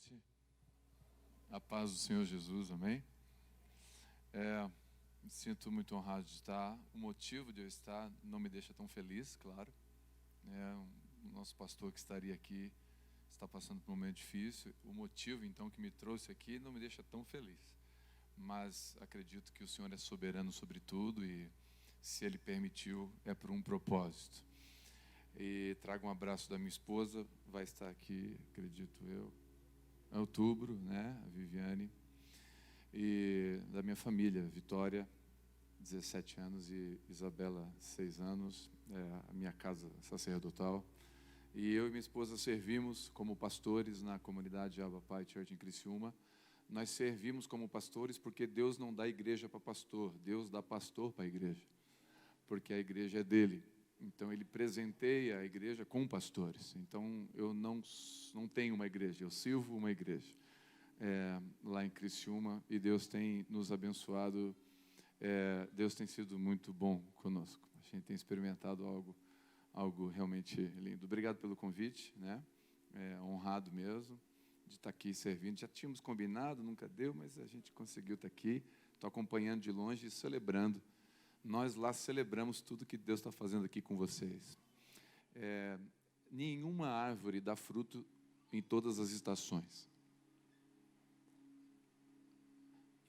noite. A paz do Senhor Jesus, amém? Me sinto muito honrado de estar. O motivo de eu estar não me deixa tão feliz, claro. O nosso pastor que estaria aqui está passando por um momento difícil. O motivo, então, que me trouxe aqui não me deixa tão feliz. Mas acredito que o Senhor é soberano sobre tudo e, se Ele permitiu, é por um propósito. E trago um abraço da minha esposa, vai estar aqui, acredito eu, em outubro, né, a Viviane, e da minha família, Vitória, 17 anos, e Isabela, 6 anos, a minha casa sacerdotal. E eu e minha esposa servimos como pastores na comunidade Abba Pai Church em Criciúma. Nós servimos como pastores porque Deus não dá igreja para pastor, Deus dá pastor para a igreja, porque a igreja é dele. Então, Ele presenteia a igreja com pastores. Então, eu não tenho uma igreja, eu sirvo uma igreja lá em Criciúma, e Deus tem nos abençoado, Deus tem sido muito bom conosco. A gente tem experimentado algo realmente lindo. Obrigado pelo convite, né? Honrado mesmo de estar aqui servindo. Já tínhamos combinado, nunca deu, mas a gente conseguiu estar aqui. Estou acompanhando de longe e celebrando. Nós lá celebramos tudo que Deus está fazendo aqui com vocês. Nenhuma árvore dá fruto em todas as estações.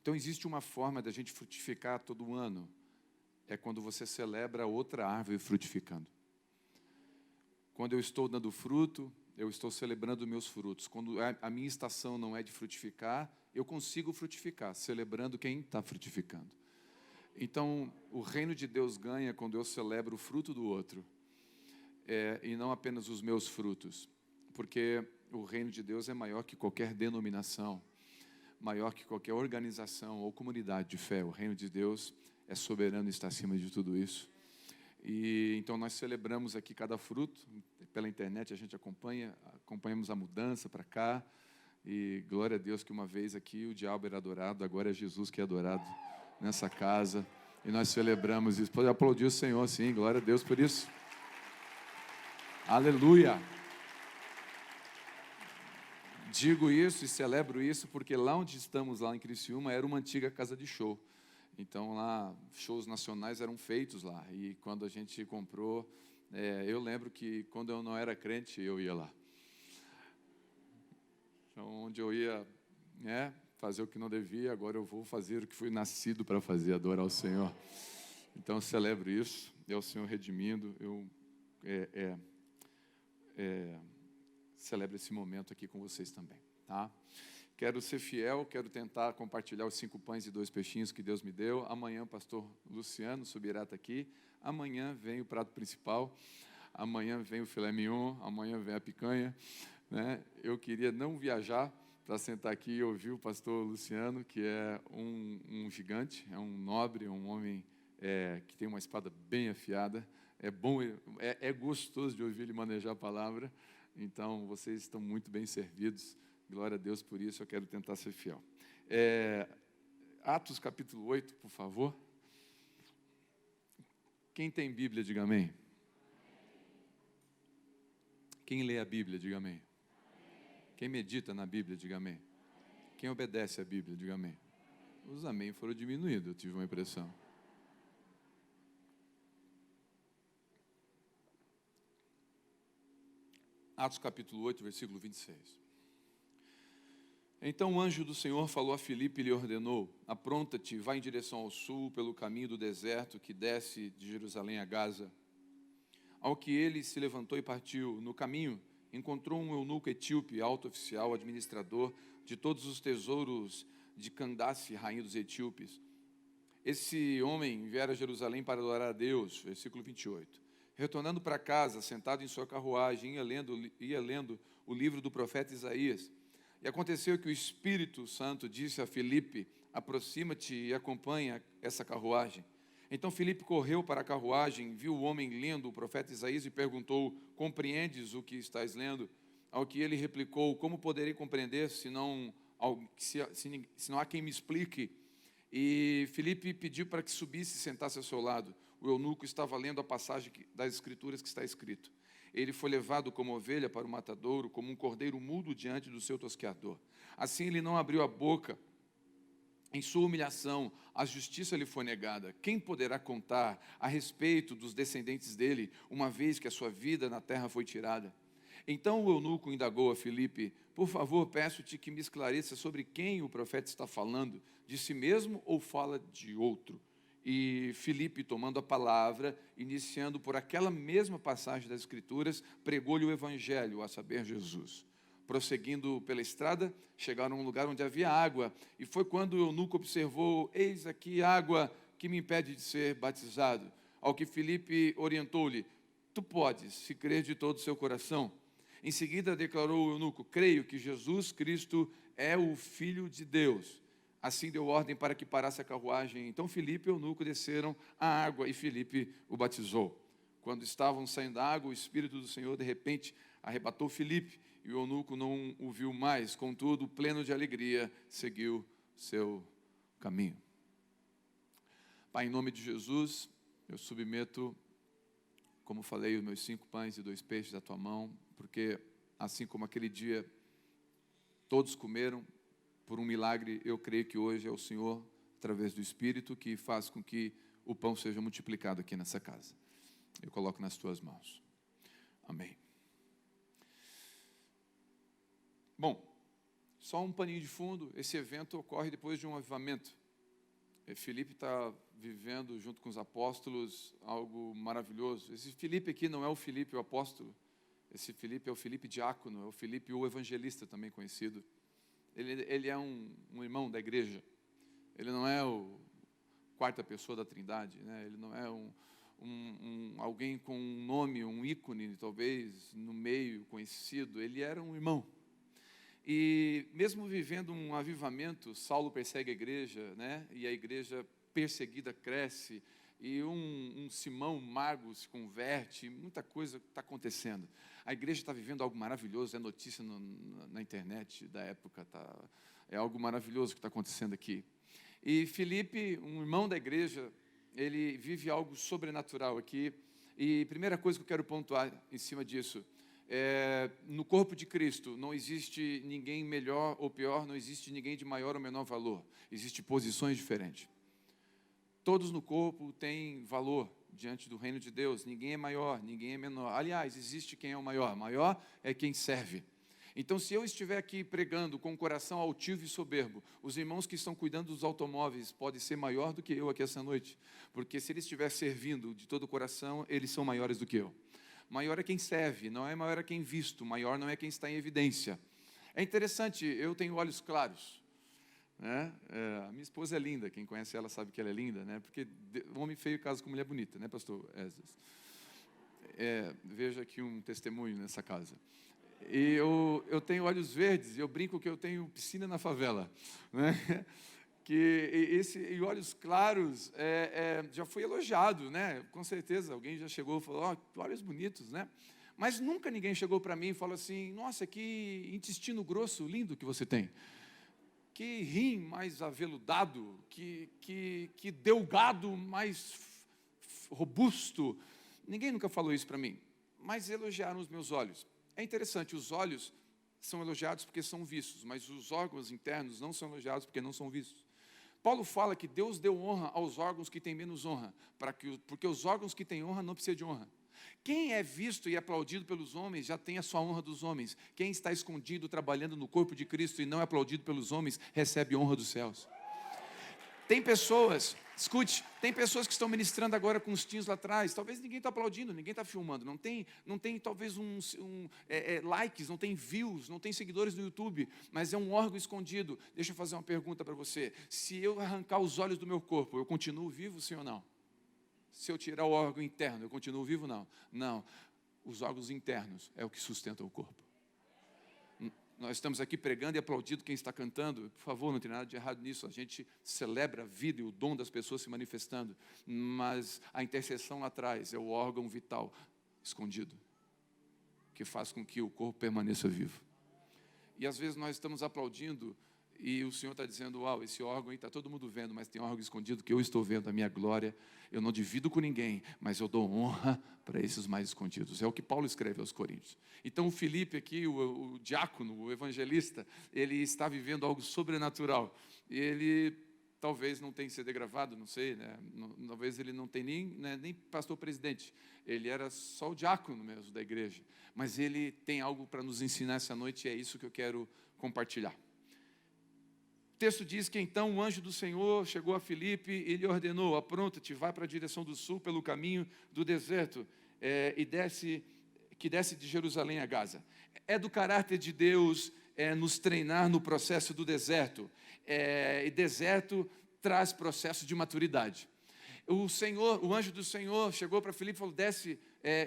Então, existe uma forma da gente frutificar todo ano. É quando você celebra outra árvore frutificando. Quando eu estou dando fruto, eu estou celebrando meus frutos. Quando a minha estação não é de frutificar, eu consigo frutificar, celebrando quem está frutificando. Então, o reino de Deus ganha quando eu celebro o fruto do outro, e não apenas os meus frutos, porque o reino de Deus é maior que qualquer denominação, maior que qualquer organização ou comunidade de fé. O reino de Deus é soberano e está acima de tudo isso. E então nós celebramos aqui cada fruto, pela internet a gente acompanhamos a mudança para cá, e glória a Deus que uma vez aqui o diabo era adorado, agora é Jesus que é adorado nessa casa, e nós celebramos isso. Pode aplaudir o Senhor, sim, glória a Deus por isso. Aleluia! Digo isso e celebro isso porque lá onde estamos, lá em Criciúma, era uma antiga casa de show. Então lá, shows nacionais eram feitos lá, e quando a gente comprou, eu lembro que quando eu não era crente, eu ia lá. Então, onde eu ia, fazer o que não devia, agora eu vou fazer o que fui nascido para fazer, adorar o Senhor. Então, eu celebro isso, é o Senhor redimindo, eu celebro esse momento aqui com vocês também, tá? Quero ser fiel, quero tentar compartilhar os 5 pães e 2 peixinhos que Deus me deu. Amanhã o pastor Luciano subirá aqui, amanhã vem o prato principal, amanhã vem o filé mignon, amanhã vem a picanha, né? Eu queria não viajar para sentar aqui e ouvir o pastor Luciano, que é um gigante, é um nobre, um homem que tem uma espada bem afiada. É bom, é gostoso de ouvir ele manejar a palavra. Então, vocês estão muito bem servidos. Glória a Deus por isso, eu quero tentar ser fiel. Atos capítulo 8, por favor. Quem tem Bíblia, diga amém. Quem lê a Bíblia, diga amém. Quem medita na Bíblia, diga amém. Quem obedece à Bíblia, diga amém. Os amém foram diminuídos, eu tive uma impressão. Atos capítulo 8, versículo 26. Então o anjo do Senhor falou a Filipe e lhe ordenou: apronta-te, vai em direção ao sul, pelo caminho do deserto que desce de Jerusalém a Gaza. Ao que ele se levantou e partiu. No caminho, encontrou um eunuco etíope, alto oficial, administrador de todos os tesouros de Candace, rainha dos etíopes. Esse homem viera a Jerusalém para adorar a Deus. Versículo 28. Retornando para casa, sentado em sua carruagem, ia lendo o livro do profeta Isaías. E aconteceu que o Espírito Santo disse a Filipe: aproxima-te e acompanha essa carruagem. Então Filipe correu para a carruagem, viu o homem lendo o profeta Isaías e perguntou: compreendes o que estás lendo? Ao que ele replicou: como poderei compreender se não há quem me explique? E Filipe pediu para que subisse e sentasse ao seu lado. O eunuco estava lendo a passagem das Escrituras que está escrito: Ele foi levado como ovelha para o matadouro, como um cordeiro mudo diante do seu tosqueador. Assim ele não abriu a boca. Em sua humilhação, a justiça lhe foi negada. Quem poderá contar a respeito dos descendentes dele, uma vez que a sua vida na terra foi tirada? Então o eunuco indagou a Filipe: por favor, peço-te que me esclareça sobre quem o profeta está falando, de si mesmo ou fala de outro? E Filipe, tomando a palavra, iniciando por aquela mesma passagem das Escrituras, pregou-lhe o evangelho, a saber, Jesus. Prosseguindo pela estrada, chegaram a um lugar onde havia água, e foi quando o eunuco observou: eis aqui água que me impede de ser batizado. Ao que Filipe orientou-lhe: tu podes, se crer de todo o seu coração. Em seguida declarou o eunuco: creio que Jesus Cristo é o Filho de Deus. Assim deu ordem para que parasse a carruagem. Então Filipe e o eunuco desceram à água e Filipe o batizou. Quando estavam saindo da água, o Espírito do Senhor de repente arrebatou Filipe, e o eunuco não o viu mais. Contudo, pleno de alegria, seguiu seu caminho. Pai, em nome de Jesus, eu submeto, como falei, os meus 5 pães e 2 peixes à tua mão, porque assim como aquele dia todos comeram, por um milagre, eu creio que hoje é o Senhor, através do Espírito, que faz com que o pão seja multiplicado aqui nessa casa. Eu coloco nas tuas mãos. Amém. Bom, só um paninho de fundo. Esse evento ocorre depois de um avivamento. Filipe está vivendo, junto com os apóstolos, algo maravilhoso. Esse Filipe aqui não é o Filipe o apóstolo. Esse Filipe é o Filipe diácono, é o Filipe o evangelista, também conhecido. Ele é um irmão da igreja. Ele não é o 4ª pessoa da Trindade, né? Ele não é alguém com um nome, um ícone, talvez, no meio conhecido. Ele era um irmão. E mesmo vivendo um avivamento, Saulo persegue a igreja, né? E a igreja perseguida cresce, e um Simão mago se converte, muita coisa está acontecendo. A igreja está vivendo algo maravilhoso, é notícia na internet da época, é algo maravilhoso que está acontecendo aqui. E Filipe, um irmão da igreja, ele vive algo sobrenatural aqui, e primeira coisa que eu quero pontuar em cima disso, no corpo de Cristo não existe ninguém melhor ou pior, não existe ninguém de maior ou menor valor, existem posições diferentes. Todos no corpo têm valor diante do reino de Deus, ninguém é maior, ninguém é menor. Aliás, existe quem é o maior é quem serve. Então, se eu estiver aqui pregando com o coração altivo e soberbo, os irmãos que estão cuidando dos automóveis podem ser maior do que eu aqui essa noite, porque se eles estiverem servindo de todo o coração, eles são maiores do que eu. Maior é quem serve, não é maior é quem visto, maior não é quem está em evidência. É interessante, eu tenho olhos claros, né? A minha esposa é linda, quem conhece ela sabe que ela é linda, né? Porque homem feio casa com mulher bonita, né, pastor Esdras? Veja aqui um testemunho nessa casa. E eu tenho olhos verdes, eu brinco que eu tenho piscina na favela, né? E olhos claros já foi elogiado, né? Com certeza, alguém já chegou e falou: que olhos bonitos, né? Mas nunca ninguém chegou para mim e falou assim: nossa, que intestino grosso lindo que você tem. Que rim mais aveludado, que delgado mais robusto. Ninguém nunca falou isso para mim, mas elogiaram os meus olhos. É interessante, os olhos são elogiados porque são vistos, mas os órgãos internos não são elogiados porque não são vistos. Paulo fala que Deus deu honra aos órgãos que têm menos honra, porque os órgãos que têm honra não precisam de honra. Quem é visto e aplaudido pelos homens já tem a sua honra dos homens. Quem está escondido trabalhando no corpo de Cristo e não é aplaudido pelos homens, recebe honra dos céus. Tem pessoas, escute, tem pessoas que estão ministrando agora com os tinhos lá atrás, talvez ninguém está aplaudindo, ninguém está filmando, não tem talvez likes, não tem views, não tem seguidores no YouTube, mas é um órgão escondido. Deixa eu fazer uma pergunta para você: se eu arrancar os olhos do meu corpo, eu continuo vivo, sim ou não? Se eu tirar o órgão interno, eu continuo vivo? Não. Não, os órgãos internos é o que sustenta o corpo. Nós estamos aqui pregando e aplaudindo quem está cantando. Por favor, não tem nada de errado nisso. A gente celebra a vida e o dom das pessoas se manifestando. Mas a intercessão lá atrás é o órgão vital escondido, que faz com que o corpo permaneça vivo. E às vezes nós estamos aplaudindo E o Senhor está dizendo, uau, esse órgão aí está todo mundo vendo, mas tem um órgão escondido que eu estou vendo, a minha glória. Eu não divido com ninguém, mas eu dou honra para esses mais escondidos. É o que Paulo escreve aos Coríntios. Então o Filipe aqui, o diácono, o evangelista, ele está vivendo algo sobrenatural. E ele talvez não tenha sido gravado, não sei, né? Talvez ele não tenha nem pastor presidente. Ele era só o diácono mesmo da igreja. Mas ele tem algo para nos ensinar essa noite e é isso que eu quero compartilhar. O texto diz que então o anjo do Senhor chegou a Filipe e lhe ordenou, apronta-te, vai para a direção do sul pelo caminho do deserto e desce de Jerusalém a Gaza. É do caráter de Deus nos treinar no processo do deserto. E deserto traz processo de maturidade. O anjo do Senhor chegou para Filipe e falou, desce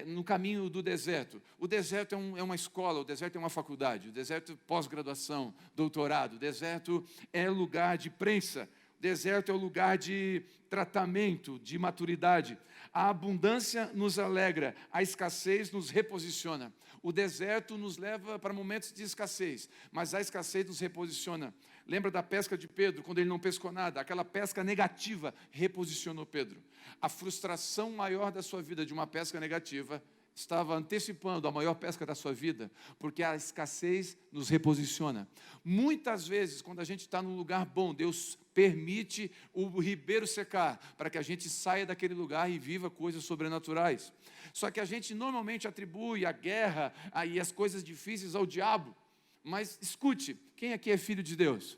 no caminho do deserto. O deserto é uma escola, o deserto é uma faculdade, o deserto é pós-graduação, doutorado, o deserto é lugar de prensa, o deserto é o lugar de tratamento, de maturidade. A abundância nos alegra, a escassez nos reposiciona. O deserto nos leva para momentos de escassez, mas a escassez nos reposiciona. Lembra da pesca de Pedro, quando ele não pescou nada? Aquela pesca negativa reposicionou Pedro. A frustração maior da sua vida de uma pesca negativa estava antecipando a maior pesca da sua vida, porque a escassez nos reposiciona. Muitas vezes, quando a gente está num lugar bom, Deus permite o ribeiro secar, para que a gente saia daquele lugar e viva coisas sobrenaturais. Só que a gente normalmente atribui a guerra e as coisas difíceis ao diabo. Mas escute, quem aqui é filho de Deus?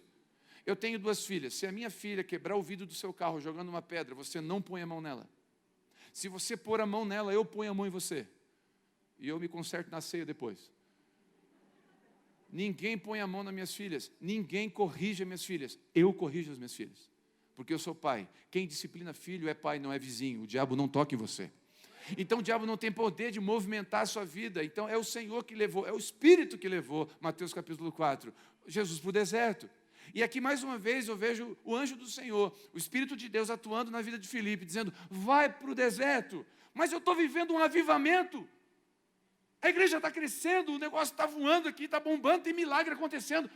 Eu tenho 2 filhas. Se a minha filha quebrar o vidro do seu carro jogando uma pedra, você não põe a mão nela. Se você pôr a mão nela, eu ponho a mão em você. E eu me conserto na ceia depois. Ninguém põe a mão nas minhas filhas. Ninguém corrige as minhas filhas. Eu corrijo as minhas filhas. Porque eu sou pai. Quem disciplina filho é pai, não é vizinho. O diabo não toca em você. Então o diabo não tem poder de movimentar a sua vida. Então é o Senhor que levou, é o Espírito que levou, Mateus capítulo 4, Jesus para o deserto. E aqui mais uma vez eu vejo o anjo do Senhor, o Espírito de Deus atuando na vida de Filipe, dizendo, vai para o deserto. Mas eu estou vivendo um avivamento. A igreja está crescendo, o negócio está voando aqui, está bombando, tem milagre acontecendo.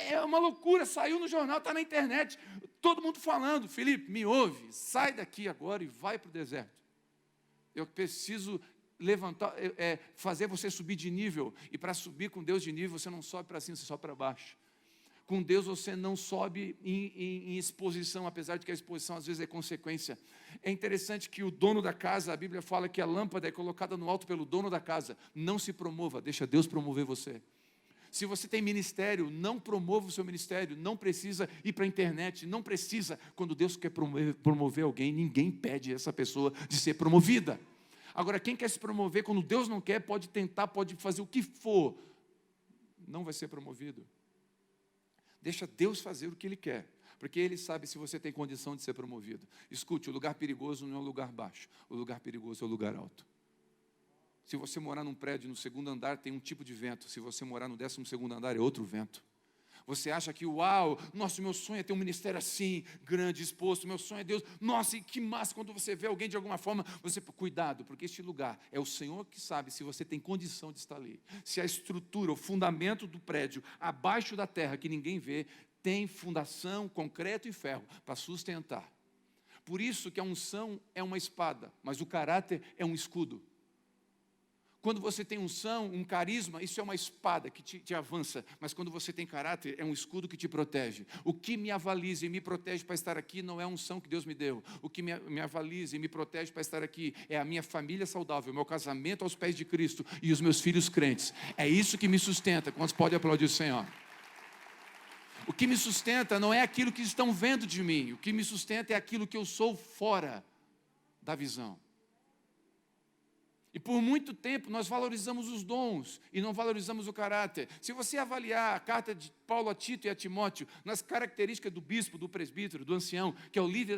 É uma loucura, saiu no jornal, está na internet. Todo mundo falando, Filipe, me ouve, sai daqui agora e vai para o deserto. Eu preciso levantar, fazer você subir de nível. E para subir com Deus de nível, você não sobe para cima, você sobe para baixo. Com Deus você não sobe em exposição, apesar de que a exposição às vezes é consequência. É interessante que o dono da casa, a Bíblia fala que a lâmpada é colocada no alto pelo dono da casa. Não se promova, deixa Deus promover você. Se você tem ministério, não promova o seu ministério, não precisa ir para a internet, não precisa. Quando Deus quer promover alguém, ninguém pede essa pessoa de ser promovida. Agora, quem quer se promover, quando Deus não quer, pode tentar, pode fazer o que for, não vai ser promovido. Deixa Deus fazer o que Ele quer, porque Ele sabe se você tem condição de ser promovido. Escute, o lugar perigoso não é o lugar baixo, o lugar perigoso é o lugar alto. Se você morar num prédio no 2º andar, tem um tipo de vento. Se você morar no 12º andar, é outro vento. Você acha que, uau, nossa, meu sonho é ter um ministério assim, grande, exposto, meu sonho é Deus. Nossa, e que massa, quando você vê alguém de alguma forma, você, cuidado, porque este lugar é o Senhor que sabe se você tem condição de estar ali. Se a estrutura, o fundamento do prédio, abaixo da terra, que ninguém vê, tem fundação, concreto e ferro para sustentar. Por isso que a unção é uma espada, mas o caráter é um escudo. Quando você tem unção, um carisma, isso é uma espada que te avança. Mas quando você tem caráter, é um escudo que te protege. O que me avaliza e me protege para estar aqui não é a unção que Deus me deu. O que me avaliza e me protege para estar aqui é a minha família saudável, o meu casamento aos pés de Cristo e os meus filhos crentes. É isso que me sustenta. Quantos podem aplaudir o Senhor? O que me sustenta não é aquilo que estão vendo de mim. O que me sustenta é aquilo que eu sou fora da visão. E por muito tempo nós valorizamos os dons e não valorizamos o caráter. Se você avaliar a carta de Paulo a Tito e a Timóteo, nas características do bispo, do presbítero, do ancião, que é o líder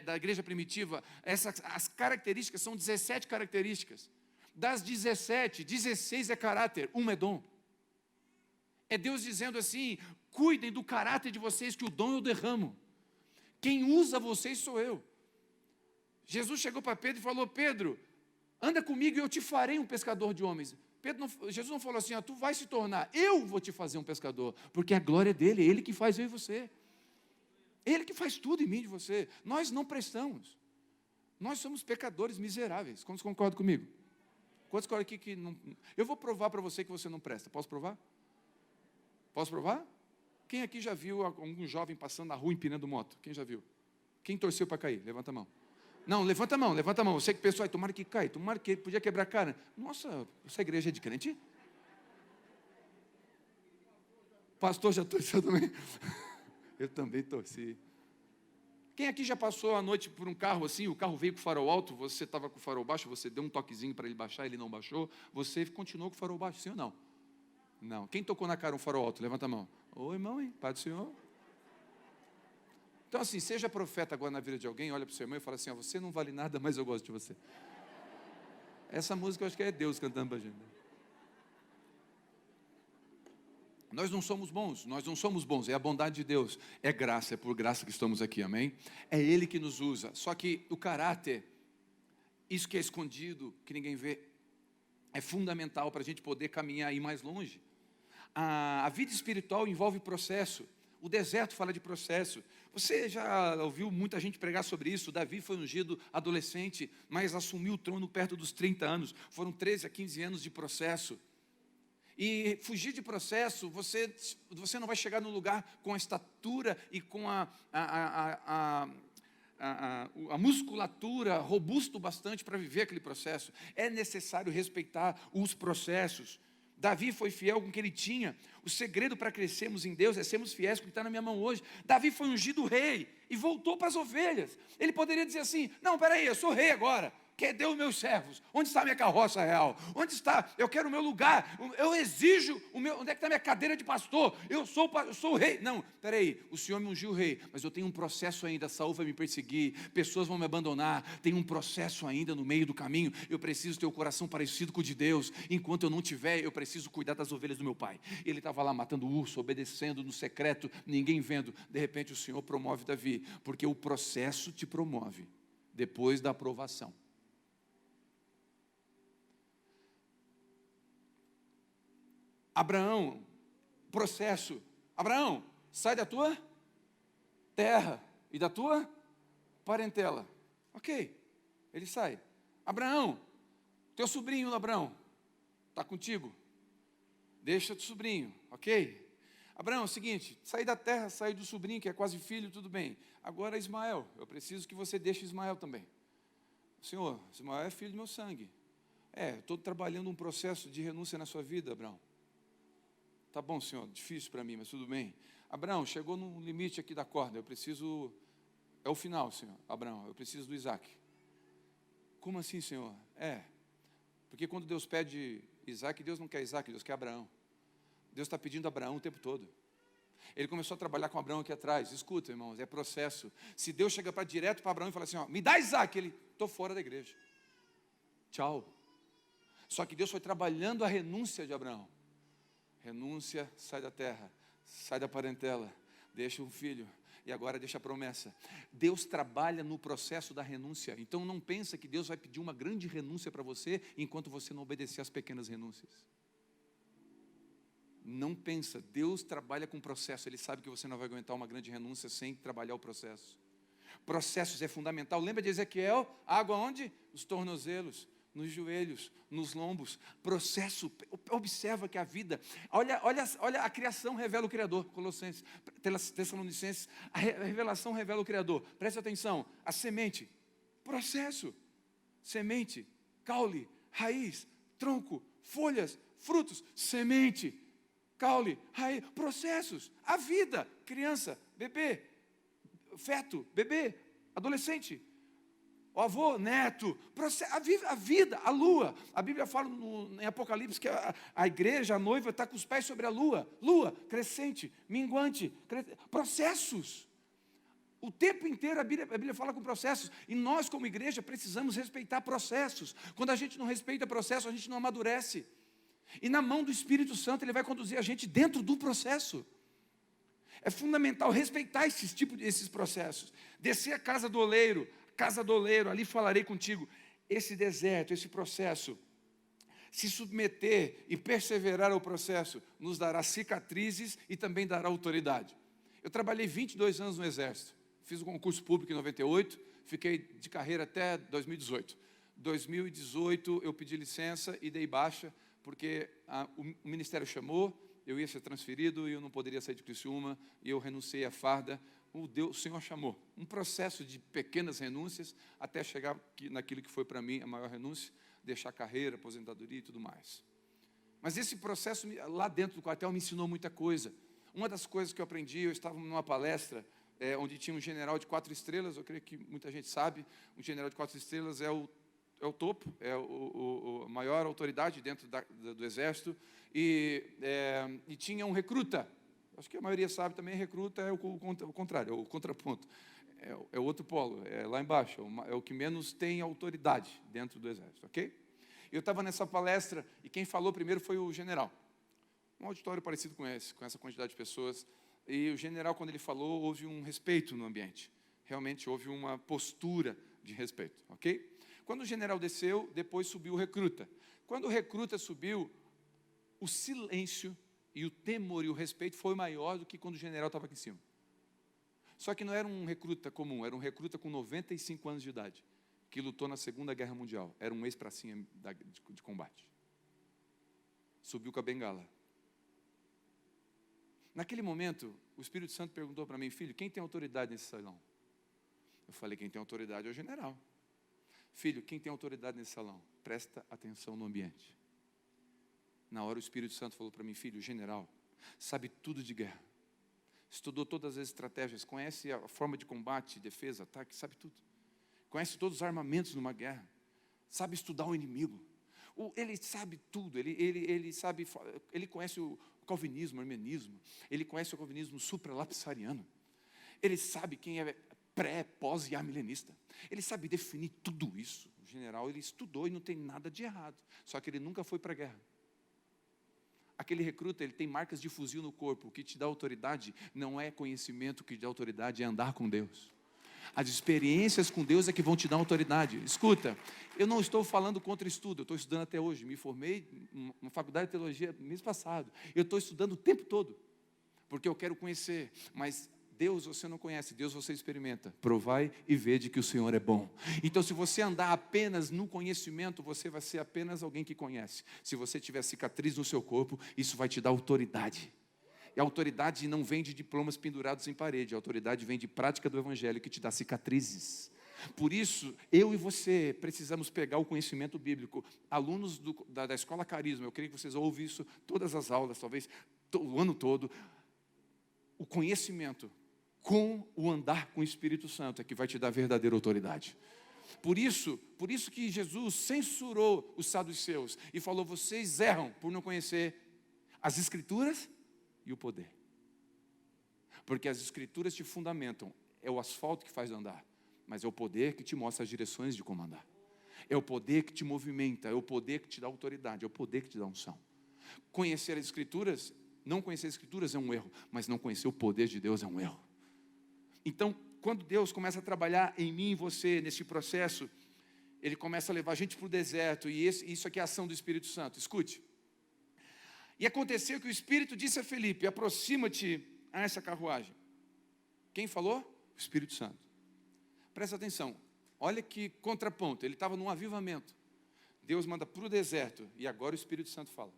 da igreja primitiva, as características são 17 características. Das 17, 16 é caráter, 1 é dom. É Deus dizendo assim, cuidem do caráter de vocês, que o dom eu derramo. Quem usa vocês sou eu. Jesus chegou para Pedro e falou, Pedro, anda comigo e eu te farei um pescador de homens. Jesus não falou assim, tu vai se tornar, eu vou te fazer um pescador, porque a glória é dele, é ele que faz eu e você. Ele que faz tudo em mim e de você. Nós não prestamos. Nós somos pecadores miseráveis. Quantos concordam comigo? Quantos concordam aqui que não... Eu vou provar para você que você não presta. Posso provar? Posso provar? Quem aqui já viu algum jovem passando na rua empinando moto? Quem já viu? Quem torceu para cair? Levanta a mão. Não, levanta a mão, levanta a mão. Você que pensou, tomara que caia, tomara que podia quebrar a cara. Nossa, essa igreja é de crente? Pastor já torceu também? Eu também torci. Quem aqui já passou a noite por um carro assim, o carro veio com o farol alto, você estava com o farol baixo, você deu um toquezinho para ele baixar, ele não baixou, você continuou com o farol baixo, sim ou não? Não. Quem tocou na cara um farol alto? Levanta a mão. Ô, irmão, hein? Pai do Senhor. Então assim, seja profeta agora na vida de alguém, olha para o seu irmão e fala assim, você não vale nada, mas eu gosto de você. Essa música eu acho que é Deus cantando para a gente. Nós não somos bons, é a bondade de Deus, é graça, é por graça que estamos aqui, amém? É Ele que nos usa, só que o caráter, isso que é escondido, que ninguém vê, é fundamental para a gente poder caminhar e ir mais longe. A vida espiritual envolve processo, o deserto fala de processo. Você já ouviu muita gente pregar sobre isso? Davi foi ungido adolescente, mas assumiu o trono perto dos 30 anos, foram 13 a 15 anos de processo. E fugir de processo, você não vai chegar no lugar com a estatura e com a musculatura robusto bastante para viver aquele processo. É necessário respeitar os processos. Davi foi fiel com o que ele tinha. O segredo para crescermos em Deus é sermos fiéis com o que está na minha mão hoje. Davi foi ungido rei e voltou para as ovelhas. Ele poderia dizer assim, não, peraí, eu sou rei agora. Cadê os meus servos? Onde está a minha carroça real? Onde está? Eu quero o meu lugar. Eu exijo o meu. Onde é que está a minha cadeira de pastor? Eu sou o rei. Não, peraí, o Senhor me ungiu o rei, mas eu tenho um processo ainda. Saul vai me perseguir, pessoas vão me abandonar. Tem um processo ainda no meio do caminho. Eu preciso ter o coração parecido com o de Deus. Enquanto eu não tiver, eu preciso cuidar das ovelhas do meu pai. Ele estava lá matando o urso, obedecendo no secreto, ninguém vendo. De repente o Senhor promove Davi, porque o processo te promove depois da aprovação. Abraão, processo. Abraão, sai da tua terra e da tua parentela. Ok, ele sai. Abraão, teu sobrinho Abraão, está contigo? Deixa teu sobrinho, ok? Abraão, é o seguinte, sair da terra, sair do sobrinho, que é quase filho, tudo bem. Agora Ismael, eu preciso que você deixe Ismael também. Senhor, Ismael é filho do meu sangue. Estou trabalhando um processo de renúncia na sua vida, Abraão. Tá bom, Senhor, difícil para mim, mas tudo bem. Abraão, chegou no limite aqui da corda, eu preciso... É o final, Senhor, Abraão, eu preciso do Isaac. Como assim, Senhor? Porque quando Deus pede Isaac, Deus não quer Isaac, Deus quer Abraão. Deus está pedindo Abraão o tempo todo. Ele começou a trabalhar com Abraão aqui atrás. Escuta, irmãos, é processo. Se Deus chega direto para Abraão e fala assim, me dá Isaac, ele, estou fora da igreja. Tchau. Só que Deus foi trabalhando a renúncia de Abraão. Renúncia, sai da terra, sai da parentela, deixa um filho e agora deixa a promessa. Deus trabalha no processo da renúncia, então não pensa que Deus vai pedir uma grande renúncia para você enquanto você não obedecer às pequenas renúncias. Não pensa, Deus trabalha com o processo, Ele sabe que você não vai aguentar uma grande renúncia sem trabalhar o processo. Processos é fundamental, lembra de Ezequiel? Água onde? Os tornozelos. Nos joelhos, nos lombos, processo, observa que a vida, olha, a criação revela o Criador, Colossenses, Tessalonicenses, a revelação revela o Criador, preste atenção, a semente, processo, semente, caule, raiz, tronco, folhas, frutos, semente, caule, raiz, processos, a vida, criança, bebê, feto, bebê, adolescente, o avô, neto, a vida, a lua. A Bíblia fala em Apocalipse que a igreja, a noiva, está com os pés sobre a lua. Lua, crescente, minguante, processos. O tempo inteiro a Bíblia fala com processos. E nós, como igreja, precisamos respeitar processos. Quando a gente não respeita processo, a gente não amadurece. E na mão do Espírito Santo, Ele vai conduzir a gente dentro do processo. É fundamental respeitar esses processos. Descer a casa do oleiro, ali falarei contigo. Esse deserto, esse processo, Se submeter e perseverar ao processo nos dará cicatrizes e também dará autoridade. Eu trabalhei 22 anos no Exército. Fiz o concurso público em 98, fiquei de carreira até 2018. 2018 eu pedi licença e dei baixa, porque o Ministério chamou, eu ia ser transferido e eu não poderia sair de Criciúma, e eu renunciei à farda. O Senhor chamou. Um processo de pequenas renúncias, até chegar naquilo que foi para mim a maior renúncia, deixar a carreira, aposentadoria e tudo mais. Mas esse processo, lá dentro do quartel, me ensinou muita coisa. Uma das coisas que eu aprendi, eu estava numa palestra, onde tinha um general de 4 estrelas, eu creio que muita gente sabe, um general de 4 estrelas é o topo, é a maior autoridade dentro do Exército, e tinha um recruta. Acho que a maioria sabe também, recruta é o contrário, é o contraponto. É o outro polo, é lá embaixo, é o que menos tem autoridade dentro do Exército, ok? Eu estava nessa palestra e quem falou primeiro foi o general. Um auditório parecido com esse, com essa quantidade de pessoas. E o general, quando ele falou, houve um respeito no ambiente. Realmente houve uma postura de respeito, ok? Quando o general desceu, depois subiu o recruta. Quando o recruta subiu, o silêncio e o temor e o respeito foi maior do que quando o general estava aqui em cima. Só que não era um recruta comum, era um recruta com 95 anos de idade, que lutou na Segunda Guerra Mundial. Era um ex-pracinha de combate. Subiu com a bengala. Naquele momento, o Espírito Santo perguntou para mim, filho, quem tem autoridade nesse salão? Eu falei, quem tem autoridade é o general. Filho, quem tem autoridade nesse salão? Presta atenção no ambiente. Na hora o Espírito Santo falou para mim, filho, o general sabe tudo de guerra. Estudou todas as estratégias, conhece a forma de combate, defesa, ataque, sabe tudo. Conhece todos os armamentos numa guerra. Sabe estudar o inimigo. Ele sabe tudo, ele conhece o calvinismo, o arminianismo, ele conhece o calvinismo supralapsariano. Ele sabe quem é pré, pós e amilenista. Ele sabe definir tudo isso. O general, ele estudou e não tem nada de errado. Só que ele nunca foi para a guerra. Aquele recruta, ele tem marcas de fuzil no corpo. O que te dá autoridade não é conhecimento, o que te dá autoridade é andar com Deus. As experiências com Deus é que vão te dar autoridade. Escuta, eu não estou falando contra estudo, eu estou estudando até hoje. Me formei na faculdade de teologia no mês passado. Eu estou estudando o tempo todo, porque eu quero conhecer, mas Deus você não conhece, Deus você experimenta. Provai e vede que o Senhor é bom. Então, se você andar apenas no conhecimento, você vai ser apenas alguém que conhece. Se você tiver cicatriz no seu corpo, isso vai te dar autoridade. E a autoridade não vem de diplomas pendurados em parede, a autoridade vem de prática do Evangelho que te dá cicatrizes. Por isso, eu e você precisamos pegar o conhecimento bíblico. Alunos da Escola Carisma, eu creio que vocês ouvem isso todas as aulas, talvez o ano todo. O conhecimento com o andar com o Espírito Santo é que vai te dar verdadeira autoridade. Por isso que Jesus censurou os saduceus e falou, vocês erram por não conhecer as Escrituras e o poder. Porque as Escrituras te fundamentam, é o asfalto que faz andar, mas é o poder que te mostra as direções de como andar. É o poder que te movimenta, é o poder que te dá autoridade, é o poder que te dá unção. Conhecer as Escrituras, não conhecer as Escrituras é um erro, mas não conhecer o poder de Deus é um erro. Então, quando Deus começa a trabalhar em mim e você, nesse processo, Ele começa a levar a gente para o deserto, e isso aqui é a ação do Espírito Santo. Escute. E aconteceu que o Espírito disse a Felipe, aproxima-te a essa carruagem. Quem falou? O Espírito Santo. Presta atenção, olha que contraponto, ele estava num avivamento. Deus manda para o deserto, e agora o Espírito Santo fala.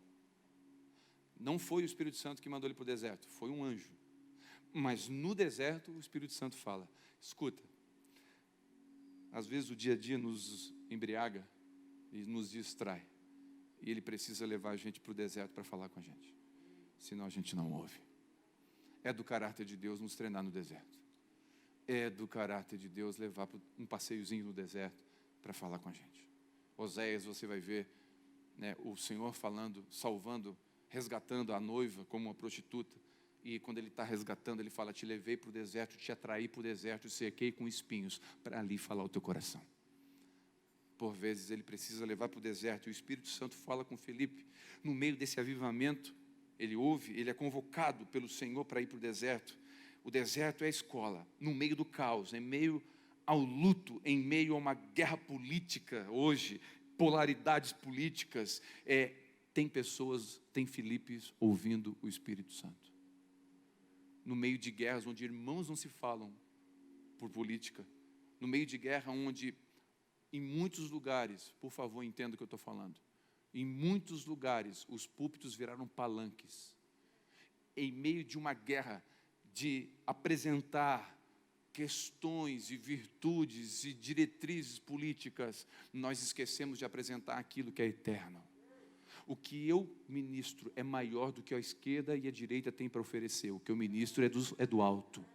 Não foi o Espírito Santo que mandou ele para o deserto, foi um anjo. Mas no deserto o Espírito Santo fala, escuta, às vezes o dia a dia nos embriaga e nos distrai. E Ele precisa levar a gente para o deserto para falar com a gente. Senão a gente não ouve. É do caráter de Deus nos treinar no deserto. É do caráter de Deus levar um passeiozinho no deserto para falar com a gente. Oséias, você vai ver, né, o Senhor falando, salvando, resgatando a noiva como uma prostituta. E quando Ele está resgatando, Ele fala, te levei para o deserto, te atraí para o deserto, cerquei com espinhos, para ali falar o teu coração. Por vezes Ele precisa levar para o deserto, e o Espírito Santo fala com Felipe, no meio desse avivamento, ele ouve, ele é convocado pelo Senhor para ir para o deserto. O deserto é a escola, no meio do caos, em meio ao luto, em meio a uma guerra política hoje, polaridades políticas. Tem pessoas, tem Filipes ouvindo o Espírito Santo. No meio de guerras onde irmãos não se falam por política. No meio de guerra onde, em muitos lugares, por favor, entenda o que eu estou falando. Em muitos lugares, os púlpitos viraram palanques. Em meio de uma guerra de apresentar questões e virtudes e diretrizes políticas, nós esquecemos de apresentar aquilo que é eterno. O que eu ministro é maior do que a esquerda e a direita têm para oferecer. O que eu ministro é do alto.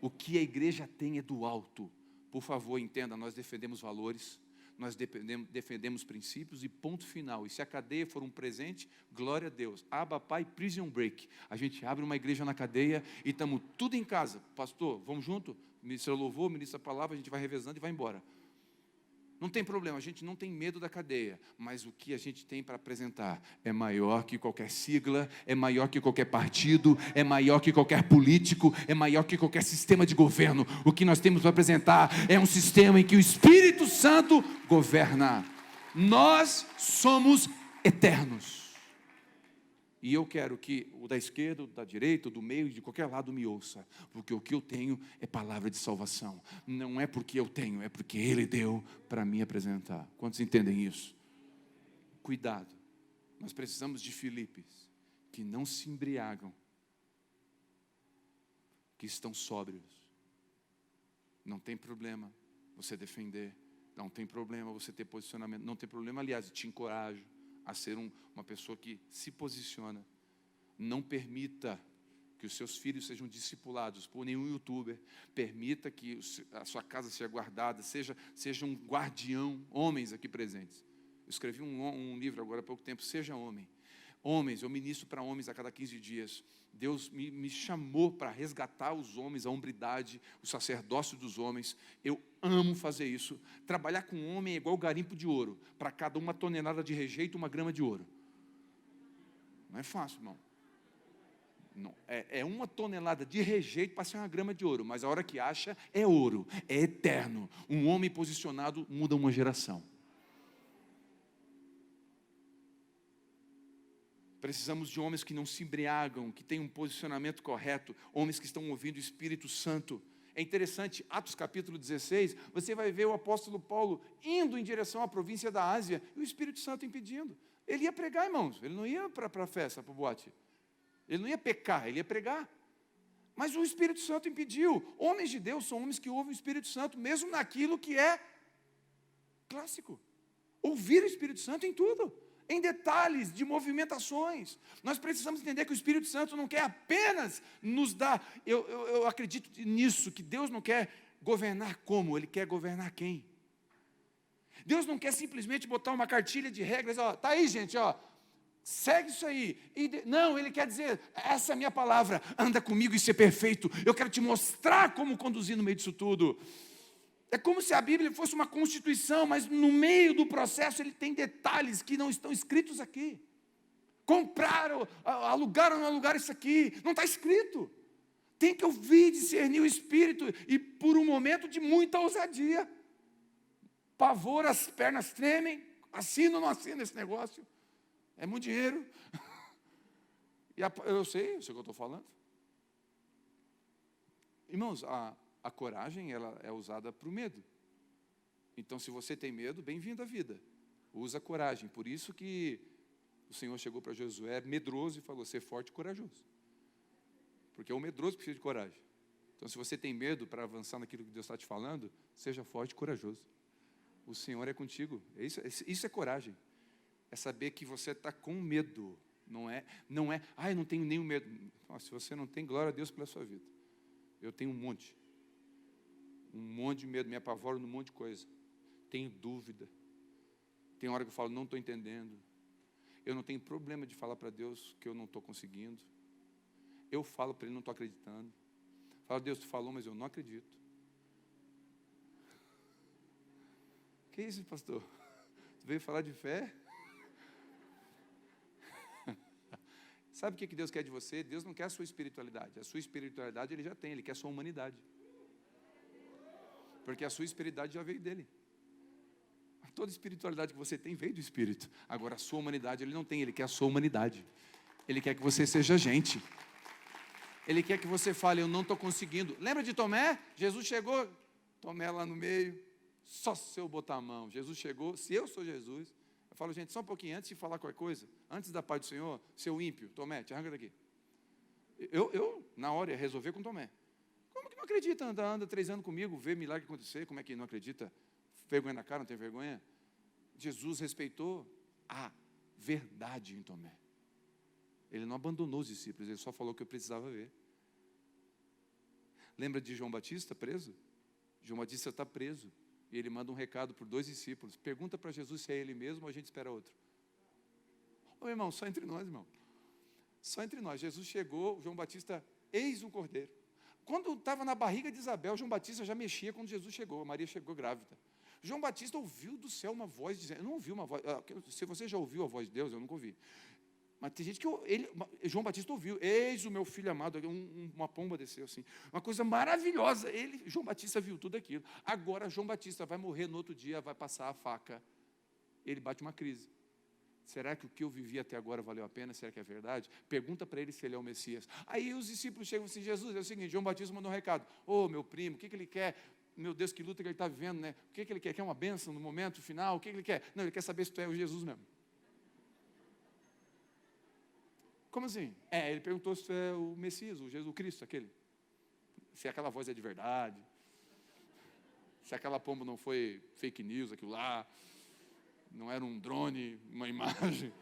O que a igreja tem é do alto. Por favor, entenda, nós defendemos valores, nós defendemos princípios e ponto final. E se a cadeia for um presente, glória a Deus. Abba, Pai, Prison Break. A gente abre uma igreja na cadeia e estamos tudo em casa. Pastor, vamos junto? Ministra louvor, ministra a palavra, a gente vai revezando e vai embora. Não tem problema, a gente não tem medo da cadeia, mas o que a gente tem para apresentar é maior que qualquer sigla, é maior que qualquer partido, é maior que qualquer político, é maior que qualquer sistema de governo. O que nós temos para apresentar é um sistema em que o Espírito Santo governa. Nós somos eternos. E eu quero que o da esquerda, o da direita, o do meio, de qualquer lado me ouça. Porque o que eu tenho é palavra de salvação. Não é porque eu tenho, é porque Ele deu para me apresentar. Quantos entendem isso? Cuidado. Nós precisamos de Filipes que não se embriagam, que estão sóbrios. Não tem problema você defender. Não tem problema você ter posicionamento. Não tem problema, aliás, te encorajo a ser uma pessoa que se posiciona. Não permita que os seus filhos sejam discipulados por nenhum youtuber. Permita que a sua casa seja guardada, seja um guardião. Homens aqui presentes. Eu escrevi um livro agora há pouco tempo, Seja Homem. Homens, eu ministro para homens a cada 15 dias. Deus me chamou para resgatar os homens, a hombridade, o sacerdócio dos homens. Eu amo fazer isso. Trabalhar com um homem é igual garimpo de ouro. Para cada 1 tonelada de rejeito, 1 grama de ouro. Não é fácil, irmão. Não, é 1 tonelada de rejeito para ser 1 grama de ouro. Mas a hora que acha, é ouro, é eterno. Um homem posicionado muda uma geração. Precisamos de homens que não se embriagam, que têm um posicionamento correto, homens que estão ouvindo o Espírito Santo. É interessante, Atos capítulo 16, você vai ver o apóstolo Paulo indo em direção à província da Ásia, e o Espírito Santo impedindo. Ele ia pregar, irmãos, ele não ia para a festa, para o boate. Ele não ia pecar, ele ia pregar. Mas o Espírito Santo impediu. Homens de Deus são homens que ouvem o Espírito Santo, mesmo naquilo que é clássico. Ouvir o Espírito Santo em tudo. Em detalhes de movimentações. Nós precisamos entender que o Espírito Santo não quer apenas nos dar, eu acredito nisso, que Deus não quer governar como, Ele quer governar quem? Deus não quer simplesmente botar uma cartilha de regras, tá aí gente, segue isso aí. Não, Ele quer dizer, essa é a minha palavra, anda comigo e ser perfeito, eu quero te mostrar como conduzir no meio disso tudo. É como se a Bíblia fosse uma constituição, mas no meio do processo ele tem detalhes que não estão escritos aqui. Compraram, alugaram no lugar isso aqui, não está escrito. Tem que ouvir, discernir o Espírito, e por um momento de muita ousadia. Pavor, as pernas tremem, assino ou não assino esse negócio? É muito dinheiro. Eu sei o que eu estou falando. Irmãos, a coragem, ela é usada para o medo. Então, se você tem medo, bem-vindo à vida. Usa coragem. Por isso que o Senhor chegou para Josué medroso e falou, ser forte e corajoso. Porque o medroso precisa de coragem. Então, se você tem medo para avançar naquilo que Deus está te falando, seja forte e corajoso. O Senhor é contigo. Isso é coragem. É saber que você está com medo. Não é, eu não tenho nenhum medo. Se você não tem, glória a Deus pela sua vida. Eu tenho um monte de medo, me apavoro num monte de coisa. Tenho dúvida. Tem hora que eu falo, não estou entendendo. Eu não tenho problema de falar para Deus que eu não estou conseguindo. Eu falo para Ele, não estou acreditando. Falo, Deus, Tu falou, mas eu não acredito. Que isso, pastor? Tu veio falar de fé? Sabe o que Deus quer de você? Deus não quer a sua espiritualidade. A sua espiritualidade Ele já tem, Ele quer a sua humanidade. Porque a sua espiritualidade já veio dele. Toda espiritualidade que você tem veio do Espírito. Agora, a sua humanidade, ele não tem, ele quer a sua humanidade. Ele quer que você seja gente. Ele quer que você fale, eu não estou conseguindo. Lembra de Tomé? Jesus chegou, Tomé lá no meio, só se eu botar a mão. Jesus chegou, se eu sou Jesus, eu falo, gente, só um pouquinho, antes de falar qualquer coisa, antes da paz do Senhor, seu ímpio, Tomé, te arranca daqui. Eu na hora, ia resolver com Tomé. Como que não acredita? Anda 3 anos comigo, vê milagre acontecer, como é que não acredita? Vergonha na cara, não tem vergonha? Jesus respeitou a verdade em Tomé. Ele não abandonou os discípulos, ele só falou que eu precisava ver. Lembra de João Batista preso? João Batista está preso. E ele manda um recado por 2 discípulos. Pergunta para Jesus se é ele mesmo ou a gente espera outro. Ô irmão, só entre nós, irmão. Só entre nós. Jesus chegou, João Batista, eis um cordeiro. Quando estava na barriga de Isabel, João Batista já mexia quando Jesus chegou. A Maria chegou grávida. João Batista ouviu do céu uma voz dizendo, eu não ouvi uma voz, se você já ouviu a voz de Deus, eu nunca ouvi. Mas tem gente que, João Batista ouviu, eis o meu filho amado, uma pomba desceu assim, uma coisa maravilhosa, João Batista viu tudo aquilo. Agora João Batista vai morrer no outro dia, vai passar a faca, ele bate uma crise. Será que o que eu vivi até agora valeu a pena? Será que é verdade? Pergunta para ele se ele é o Messias. Aí os discípulos chegam assim, Jesus, é o seguinte, João Batista mandou um recado, meu primo, o que ele quer? Meu Deus, que luta que ele está vivendo, né? O que ele quer? Quer uma bênção no momento final? O que ele quer? Não, ele quer saber se tu é o Jesus mesmo. Como assim? Ele perguntou se tu é o Messias, o Jesus, o Cristo, aquele. Se aquela voz é de verdade. Se aquela pomba não foi fake news, aquilo lá. Não era um drone, uma imagem.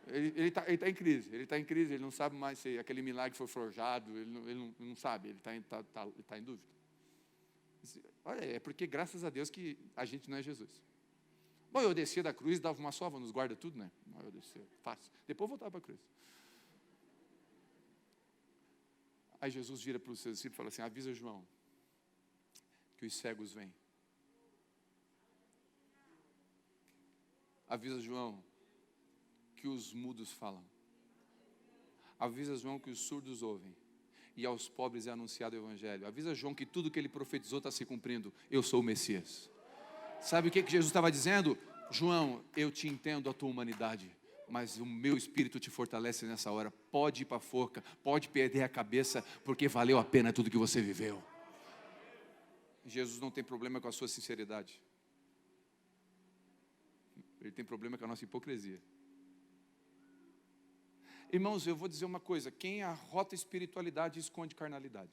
Ele tá em crise, ele não sabe mais se aquele milagre foi forjado, ele não sabe, ele está em dúvida. Olha, é porque graças a Deus que a gente não é Jesus. Bom, eu descia da cruz, dava uma sova nos guarda tudo, né? Eu descia, fácil. Depois eu voltava para a cruz. Aí Jesus vira para os seus discípulos e fala assim, avisa João, que os cegos vêm. Avisa João, que os mudos falam. Avisa João que os surdos ouvem. E aos pobres é anunciado o Evangelho. Avisa João que tudo que ele profetizou está se cumprindo. Eu sou o Messias. Sabe o que Jesus estava dizendo? João, eu te entendo a tua humanidade, mas o meu Espírito te fortalece nessa hora. Pode ir para a forca, pode perder a cabeça, porque valeu a pena tudo que você viveu. Jesus não tem problema com a sua sinceridade. Ele tem problema com a nossa hipocrisia. Irmãos, eu vou dizer uma coisa, quem arrota espiritualidade esconde carnalidade.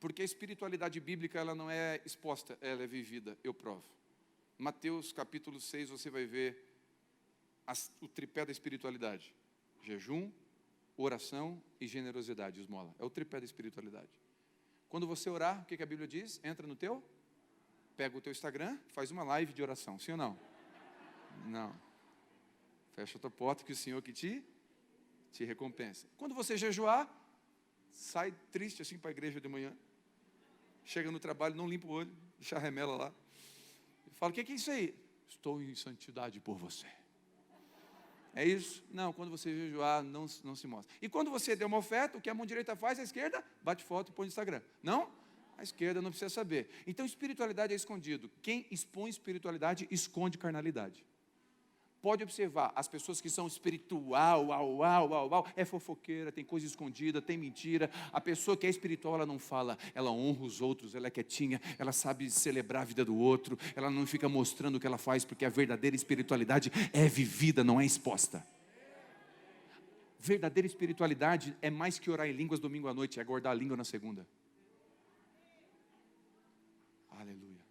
Porque a espiritualidade bíblica, ela não é exposta, ela é vivida, eu provo. Mateus capítulo 6, você vai ver o tripé da espiritualidade. Jejum, oração e generosidade, esmola. É o tripé da espiritualidade. Quando você orar, o que a Bíblia diz? Entra no pega o teu Instagram, faz uma live de oração, sim ou não? Não. Fecha a tua porta que o Senhor que te recompensa. Quando você jejuar, sai triste assim para a igreja de manhã. Chega no trabalho, não limpa o olho, deixa a remela lá. E fala, o que é isso aí? Estou em santidade por você. É isso? Não, quando você jejuar, não se mostra. E quando você der uma oferta, o que a mão direita faz, a esquerda bate foto e põe no Instagram. Não? A esquerda não precisa saber. Então, espiritualidade é escondido. Quem expõe espiritualidade, esconde carnalidade. Pode observar, as pessoas que são espiritual, é fofoqueira, tem coisa escondida, tem mentira. A pessoa que é espiritual, ela não fala, ela honra os outros, ela é quietinha, ela sabe celebrar a vida do outro, ela não fica mostrando o que ela faz, porque a verdadeira espiritualidade é vivida, não é exposta. Verdadeira espiritualidade é mais que orar em línguas domingo à noite, é guardar a língua na segunda. Aleluia.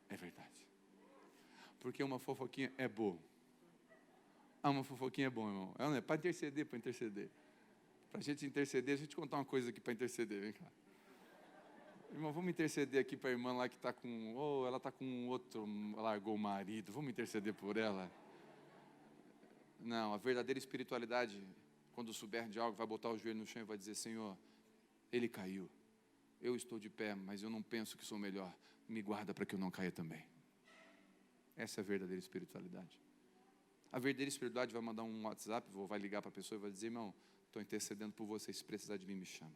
É verdade. Porque uma fofoquinha é boa. Uma fofoquinha é bom, irmão. É para interceder, para interceder. Para a gente interceder, deixa eu te contar uma coisa aqui para interceder, vem cá. Irmão, vamos interceder aqui para a irmã lá que está com, ela está com outro, largou o marido, vamos interceder por ela. Não, a verdadeira espiritualidade, quando souber de algo, vai botar o joelho no chão e vai dizer, Senhor, ele caiu. Eu estou de pé, mas eu não penso que sou melhor. Me guarda para que eu não caia também. Essa é a verdadeira espiritualidade. A verdadeira espiritualidade vai mandar um WhatsApp, vai ligar para a pessoa e vai dizer, irmão, estou intercedendo por você, se precisar de mim, me chama.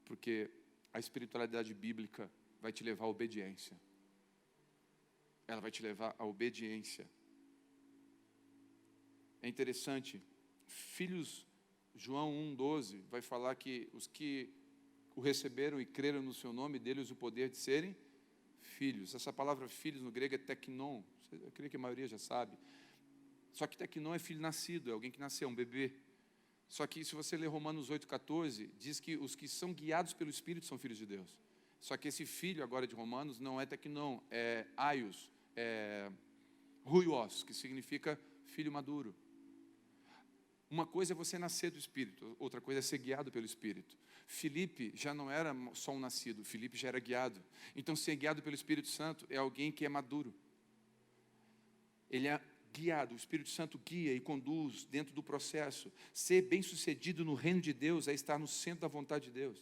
Porque a espiritualidade bíblica, vai te levar à obediência. Ela vai te levar à obediência. É interessante, filhos, João 1,12 vai falar que os que o receberam e creram no seu nome, deles o poder de serem filhos. Essa palavra filhos no grego é teknon, eu creio que a maioria já sabe. Só que teknon é filho nascido, é alguém que nasceu, um bebê. Só que se você ler Romanos 8,14, diz que os que são guiados pelo Espírito são filhos de Deus. Só que esse filho agora de Romanos não é teknon, é aios, é ruios, que significa filho maduro. Uma coisa é você nascer do Espírito, outra coisa é ser guiado pelo Espírito. Filipe já não era só um nascido, Filipe já era guiado. Então, ser guiado pelo Espírito Santo é alguém que é maduro. Ele é guiado, o Espírito Santo guia e conduz dentro do processo. Ser bem-sucedido no reino de Deus é estar no centro da vontade de Deus.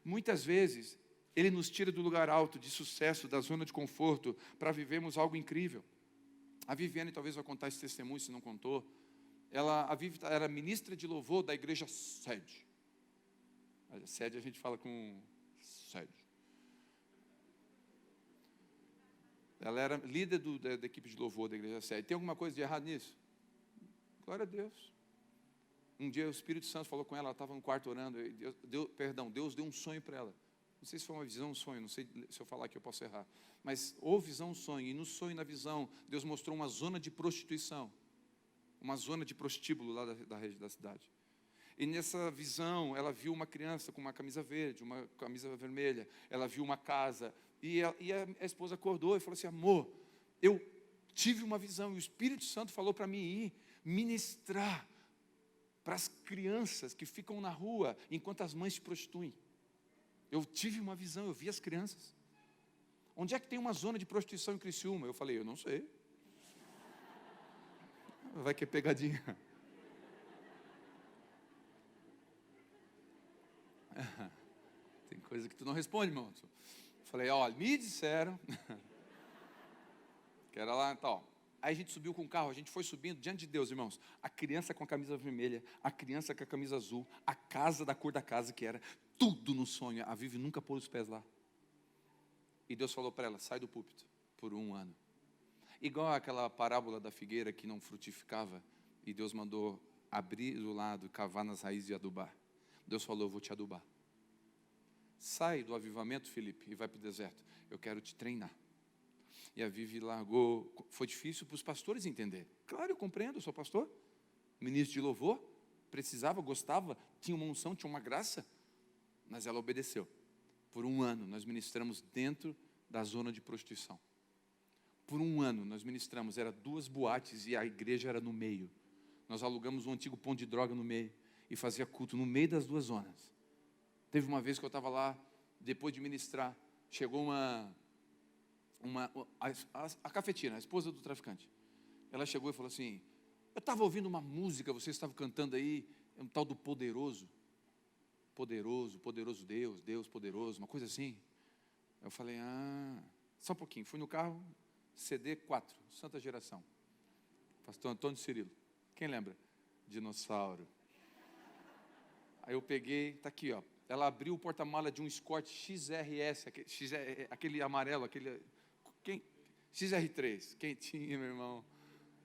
Muitas vezes, Ele nos tira do lugar alto, de sucesso, da zona de conforto, para vivermos algo incrível. A Viviane talvez vai contar esse testemunho, se não contou. A Vivi era ministra de louvor da igreja Sede. Sede a gente fala com sede. Ela era líder da equipe de louvor da igreja Sede. Tem alguma coisa de errado nisso? Glória a Deus. Um dia o Espírito Santo falou com ela estava no quarto orando. Deus deu um sonho para ela. Não sei se foi uma visão ou um sonho, não sei se eu falar aqui eu posso errar. Mas houve visão, sonho. E no sonho e na visão, Deus mostrou uma zona de prostituição. Uma zona de prostíbulo lá da cidade. E nessa visão, ela viu uma criança com uma camisa verde, uma camisa vermelha. Ela viu uma casa. E a esposa acordou e falou assim, amor, eu tive uma visão. E o Espírito Santo falou para mim ir ministrar para as crianças que ficam na rua enquanto as mães se prostituem. Eu tive uma visão, eu vi as crianças. Onde é que tem uma zona de prostituição em Criciúma? Eu falei, eu não sei. Vai que é pegadinha. Tem coisa que tu não responde, irmão. Falei, olha, me disseram que era lá e tal. Aí a gente subiu com o carro, a gente foi subindo diante de Deus, irmãos. A criança com a camisa vermelha, a criança com a camisa azul, a casa da cor da casa que era, tudo no sonho. A Vivi nunca pôs os pés lá. E Deus falou para ela, sai do púlpito por 1 ano. Igual aquela parábola da figueira que não frutificava, e Deus mandou abrir do lado, cavar nas raízes e adubar. Deus falou, eu vou te adubar. Sai do avivamento, Felipe, e vai para o deserto. Eu quero te treinar. E a Vivi largou. Foi difícil para os pastores entender. Claro, eu compreendo, eu sou pastor. Ministro de louvor, precisava, gostava, tinha uma unção, tinha uma graça. Mas ela obedeceu. Por 1 ano, nós ministramos dentro da zona de prostituição. Por 1 ano, nós ministramos, era 2 boates e a igreja era no meio. Nós alugamos um antigo ponto de droga no meio e fazia culto no meio das 2 zonas. Teve uma vez que eu estava lá, depois de ministrar, chegou a cafetina, a esposa do traficante. Ela chegou e falou assim, eu estava ouvindo uma música, vocês estavam cantando aí, um tal do poderoso. Poderoso Deus, Deus poderoso, uma coisa assim. Eu falei, só um pouquinho. Fui no carro, CD 4, Santa Geração. Pastor Antônio Cirilo. Quem lembra? Dinossauro. Aí eu peguei, está aqui, ó. Ela abriu o porta-mala de um Escort XRS, aquele amarelo, XR3. Quem tinha, meu irmão?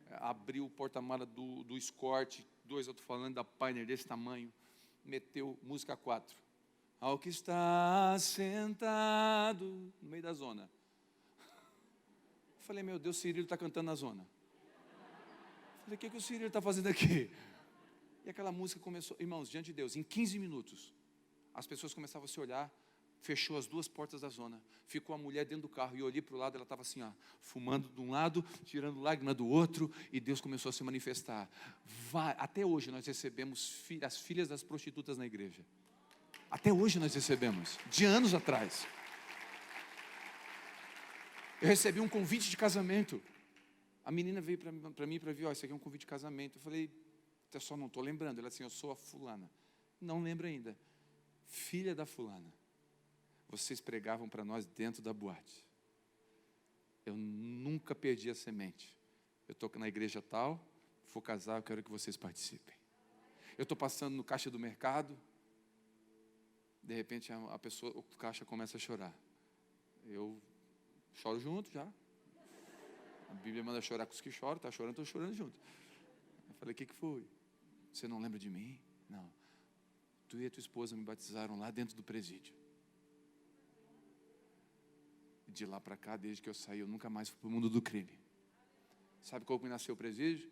Abriu o porta-mala do Escort, 2, eu estou falando da Pioneer desse tamanho. Meteu música 4. Ao que está sentado no meio da zona. Falei, meu Deus, Cirilo está cantando na zona. Falei, o que o Cirilo está fazendo aqui? E aquela música começou, irmãos, diante de Deus, em 15 minutos, as pessoas começavam a se olhar, fechou as 2 portas da zona, ficou a mulher dentro do carro, e eu olhei para o lado, ela estava assim, ó, fumando de um lado, tirando lágrima do outro, e Deus começou a se manifestar. Até hoje nós recebemos as filhas das prostitutas na igreja. Até hoje nós recebemos, de anos atrás. Eu recebi um convite de casamento. A menina veio para mim para ver, ó, isso aqui é um convite de casamento. Eu falei, eu só não estou lembrando. Ela assim, eu sou a fulana. Não lembro ainda. Filha da fulana. Vocês pregavam para nós dentro da boate. Eu nunca perdi a semente. Eu estou na igreja tal, vou casar, eu quero que vocês participem. Eu estou passando no caixa do mercado, de repente a pessoa, o caixa começa a chorar. Eu choro junto já. A Bíblia manda chorar com os que choram, está chorando, estou chorando junto. Eu falei, o que foi? Você não lembra de mim? Não. Tu e a tua esposa me batizaram lá dentro do presídio. De lá para cá, desde que eu saí, eu nunca mais fui para o mundo do crime. Sabe como nasceu o presídio?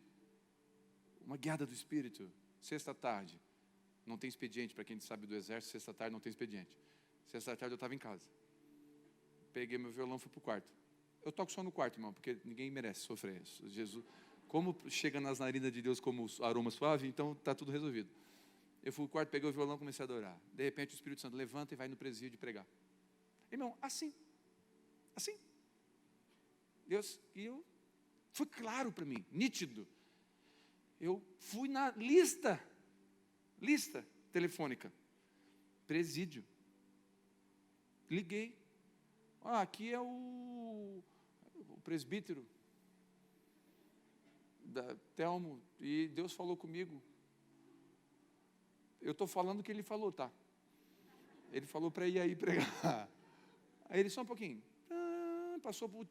Uma guiada do Espírito. Sexta tarde. Não tem expediente, para quem sabe do exército, sexta tarde não tem expediente. Sexta tarde eu estava em casa. Peguei meu violão e fui para o quarto. Eu toco só no quarto, irmão, porque ninguém merece sofrer isso. Jesus, como chega nas narinas de Deus como aroma suave, então está tudo resolvido. Eu fui para o quarto, peguei o violão e comecei a adorar. De repente o Espírito Santo levanta e vai no presídio pregar. Irmão, assim. Deus, e eu, foi claro para mim, nítido. Eu fui na lista telefônica, presídio. Liguei. Aqui é o presbítero da Telmo, e Deus falou comigo. Eu estou falando o que ele falou, tá? Ele falou para ir aí pregar. Aí ele, só um pouquinho. Passou para o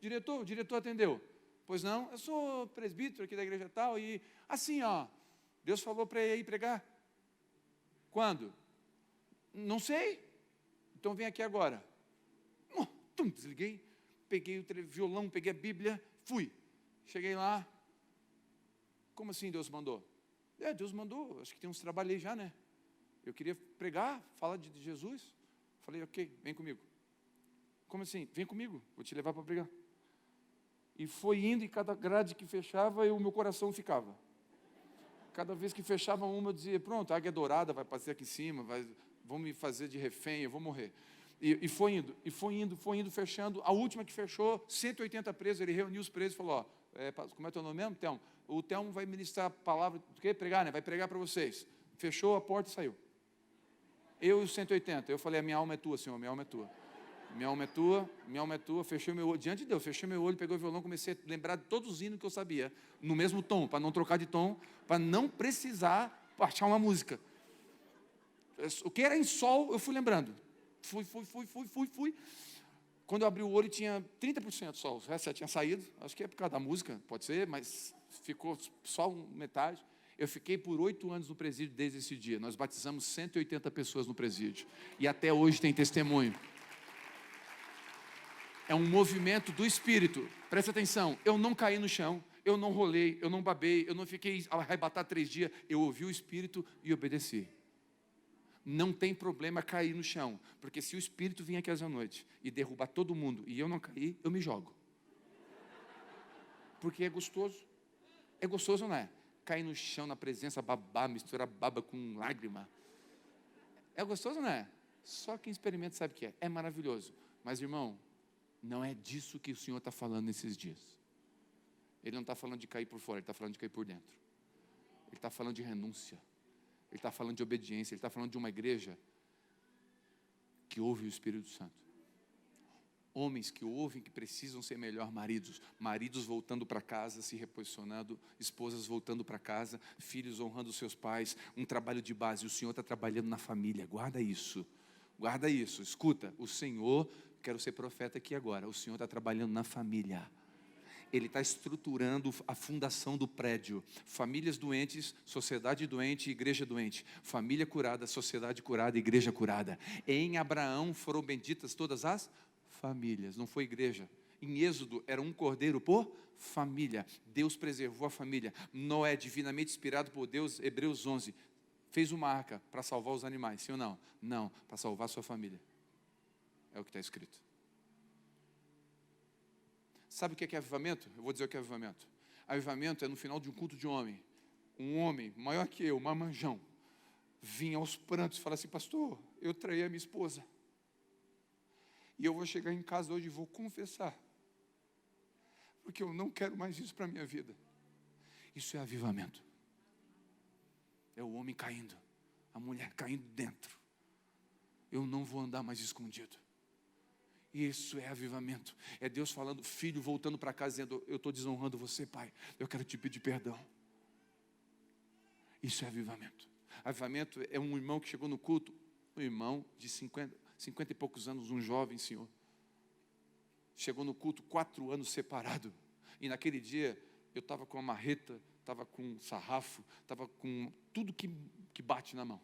diretor atendeu. Pois não, eu sou presbítero aqui da igreja tal, e assim, Deus falou para ir aí pregar. Quando? Não sei. Então vem aqui agora. Desliguei, peguei o violão, peguei a Bíblia, fui. Cheguei lá. Como assim Deus mandou? Deus mandou, acho que tem uns trabalhos aí já, né? Eu queria pregar, falar de Jesus. Falei, ok, vem comigo. Como assim? Vem comigo, vou te levar para pregar. E foi indo, e cada grade que fechava, o meu coração ficava. Cada vez que fechava uma, eu dizia, pronto, a águia dourada vai passar aqui em cima, vão me fazer de refém, eu vou morrer. E foi indo, fechando. A última que fechou, 180 presos, ele reuniu os presos e falou, como é teu nome mesmo, Telmo? O Telmo vai ministrar a palavra, do que? Pregar, né? Vai pregar para vocês. Fechou a porta e saiu. Eu e os 180, eu falei, a minha alma é tua, Senhor, minha alma é tua. Minha alma é tua, fechei meu olho, diante de Deus, fechei meu olho, peguei o violão, comecei a lembrar de todos os hinos que eu sabia, no mesmo tom, para não trocar de tom, para não precisar achar uma música. O que era em sol, eu fui lembrando. Fui. Quando eu abri o olho, tinha 30% sol, o resto já tinha saído, acho que é por causa da música, pode ser, mas ficou só metade. Eu fiquei por 8 anos no presídio desde esse dia, nós batizamos 180 pessoas no presídio, e até hoje tem testemunho. É um movimento do Espírito. Presta atenção, eu não caí no chão, eu não rolei, eu não babei, eu não fiquei arrebatado 3 dias. Eu ouvi o Espírito e obedeci. Não tem problema cair no chão, porque se o Espírito vir aqui essa noite e derrubar todo mundo e eu não cair, eu me jogo. Porque é gostoso. É gostoso, não é? Cair no chão na presença, babar, misturar baba com lágrima. É gostoso, não é? Só quem experimenta sabe o que é. É maravilhoso. Mas, irmão, não é disso que o Senhor está falando nesses dias. Ele não está falando de cair por fora, Ele está falando de cair por dentro. Ele está falando de renúncia. Ele está falando de obediência. Ele está falando de uma igreja que ouve o Espírito Santo. Homens que ouvem que precisam ser melhor maridos. Maridos voltando para casa, se reposicionando. Esposas voltando para casa. Filhos honrando seus pais. Um trabalho de base. O Senhor está trabalhando na família. Guarda isso. Guarda isso. Escuta, o Senhor... Quero ser profeta aqui agora. O Senhor está trabalhando na família. Ele está estruturando a fundação do prédio. Famílias doentes, sociedade doente, igreja doente. Família curada, sociedade curada, igreja curada. Em Abraão foram benditas todas as famílias. Não foi igreja. Em Êxodo era um cordeiro por família. Deus preservou a família. Noé, divinamente inspirado por Deus, Hebreus 11, fez uma arca para salvar os animais. Sim ou não? Não, para salvar a sua família. É o que está escrito. Sabe o que é avivamento? Eu vou dizer o que é avivamento. Avivamento é no final de um culto de homem. Um homem maior que eu, marmanjão, vinha aos prantos e falava assim, pastor, eu traí a minha esposa. E eu vou chegar em casa hoje e vou confessar. Porque eu não quero mais isso para a minha vida. Isso é avivamento. É o homem caindo. A mulher caindo dentro. Eu não vou andar mais escondido. Isso é avivamento. É Deus falando, filho voltando para casa dizendo, eu estou desonrando você, pai. Eu quero te pedir perdão. Isso é avivamento. Avivamento é um irmão que chegou no culto, um irmão de 50 e poucos anos, um jovem senhor. chegou no culto 4 anos separado. E naquele dia, eu estava com a marreta, estava com sarrafo, estava com tudo que bate na mão.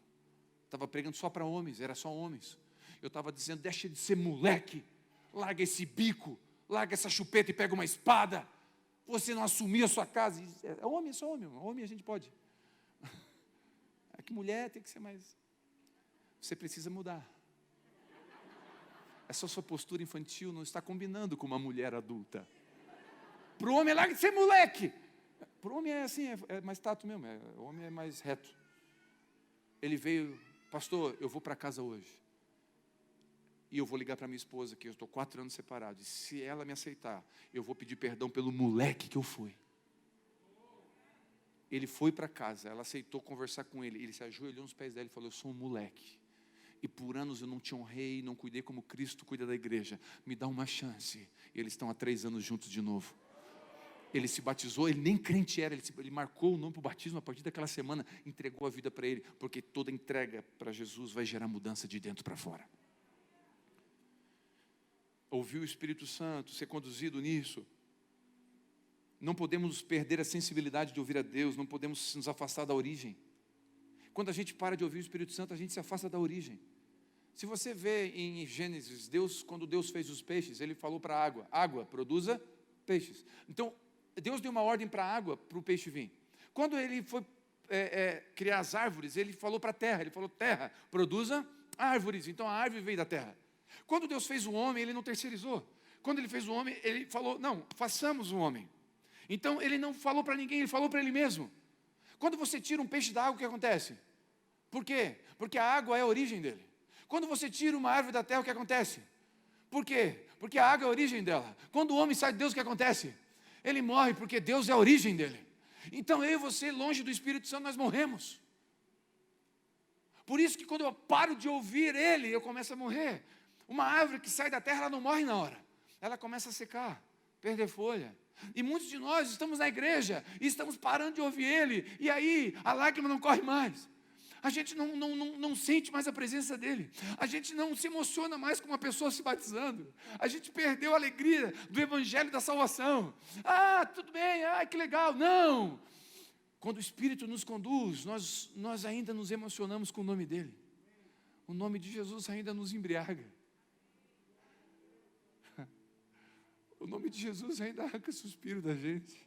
Estava pregando só para homens, era só homens. Eu estava dizendo, deixa de ser moleque, larga esse bico, larga essa chupeta e pega uma espada. Você não assumir a sua casa. É homem, é só homem. Homem a gente pode. É que mulher tem que ser mais... Você precisa mudar. Essa sua postura infantil não está combinando com uma mulher adulta. Para o homem, larga de ser moleque. Para o homem é assim, é mais tato mesmo. O homem é mais reto. Ele veio, pastor, eu vou para casa hoje. E eu vou ligar para minha esposa, que eu estou 4 anos separado. E se ela me aceitar, eu vou pedir perdão pelo moleque que eu fui. Ele foi para casa, ela aceitou conversar com ele. Ele se ajoelhou nos pés dela e falou, eu sou um moleque. E por anos eu não te honrei, não cuidei como Cristo cuida da igreja. Me dá uma chance. E eles estão há 3 anos juntos de novo. Ele se batizou, ele nem crente era, ele marcou o nome para o batismo a partir daquela semana, entregou a vida para ele, porque toda entrega para Jesus vai gerar mudança de dentro para fora. Ouvir o Espírito Santo, ser conduzido nisso. Não podemos perder a sensibilidade de ouvir a Deus, não podemos nos afastar da origem. Quando a gente para de ouvir o Espírito Santo, a gente se afasta da origem. Se você vê em Gênesis, quando Deus fez os peixes, Ele falou para a água, água, produza peixes. Então, Deus deu uma ordem para a água, para o peixe vir. Quando Ele foi criar as árvores, Ele falou para a terra, Ele falou, terra, produza árvores. Então, a árvore veio da terra. Quando Deus fez o homem, Ele não terceirizou. Quando Ele fez o homem, Ele falou, não, façamos o homem. Então, Ele não falou para ninguém, Ele falou para Ele mesmo. Quando você tira um peixe da água, o que acontece? Por quê? Porque a água é a origem dele. Quando você tira uma árvore da terra, o que acontece? Por quê? Porque a água é a origem dela. Quando o homem sai de Deus, o que acontece? Ele morre porque Deus é a origem dele. Então, eu e você, longe do Espírito Santo, nós morremos. Por isso que quando eu paro de ouvir Ele, eu começo a morrer. Uma árvore que sai da terra, ela não morre na hora. Ela começa a secar, perder folha. E muitos de nós estamos na igreja e estamos parando de ouvir Ele. E aí, a lágrima não corre mais. A gente não sente mais a presença dEle. A gente não se emociona mais com uma pessoa se batizando. A gente perdeu a alegria do Evangelho da salvação. Ah, tudo bem, que legal. Não! Quando o Espírito nos conduz, nós ainda nos emocionamos com o nome dEle. O nome de Jesus ainda nos embriaga. O nome de Jesus ainda arranca suspiro da gente.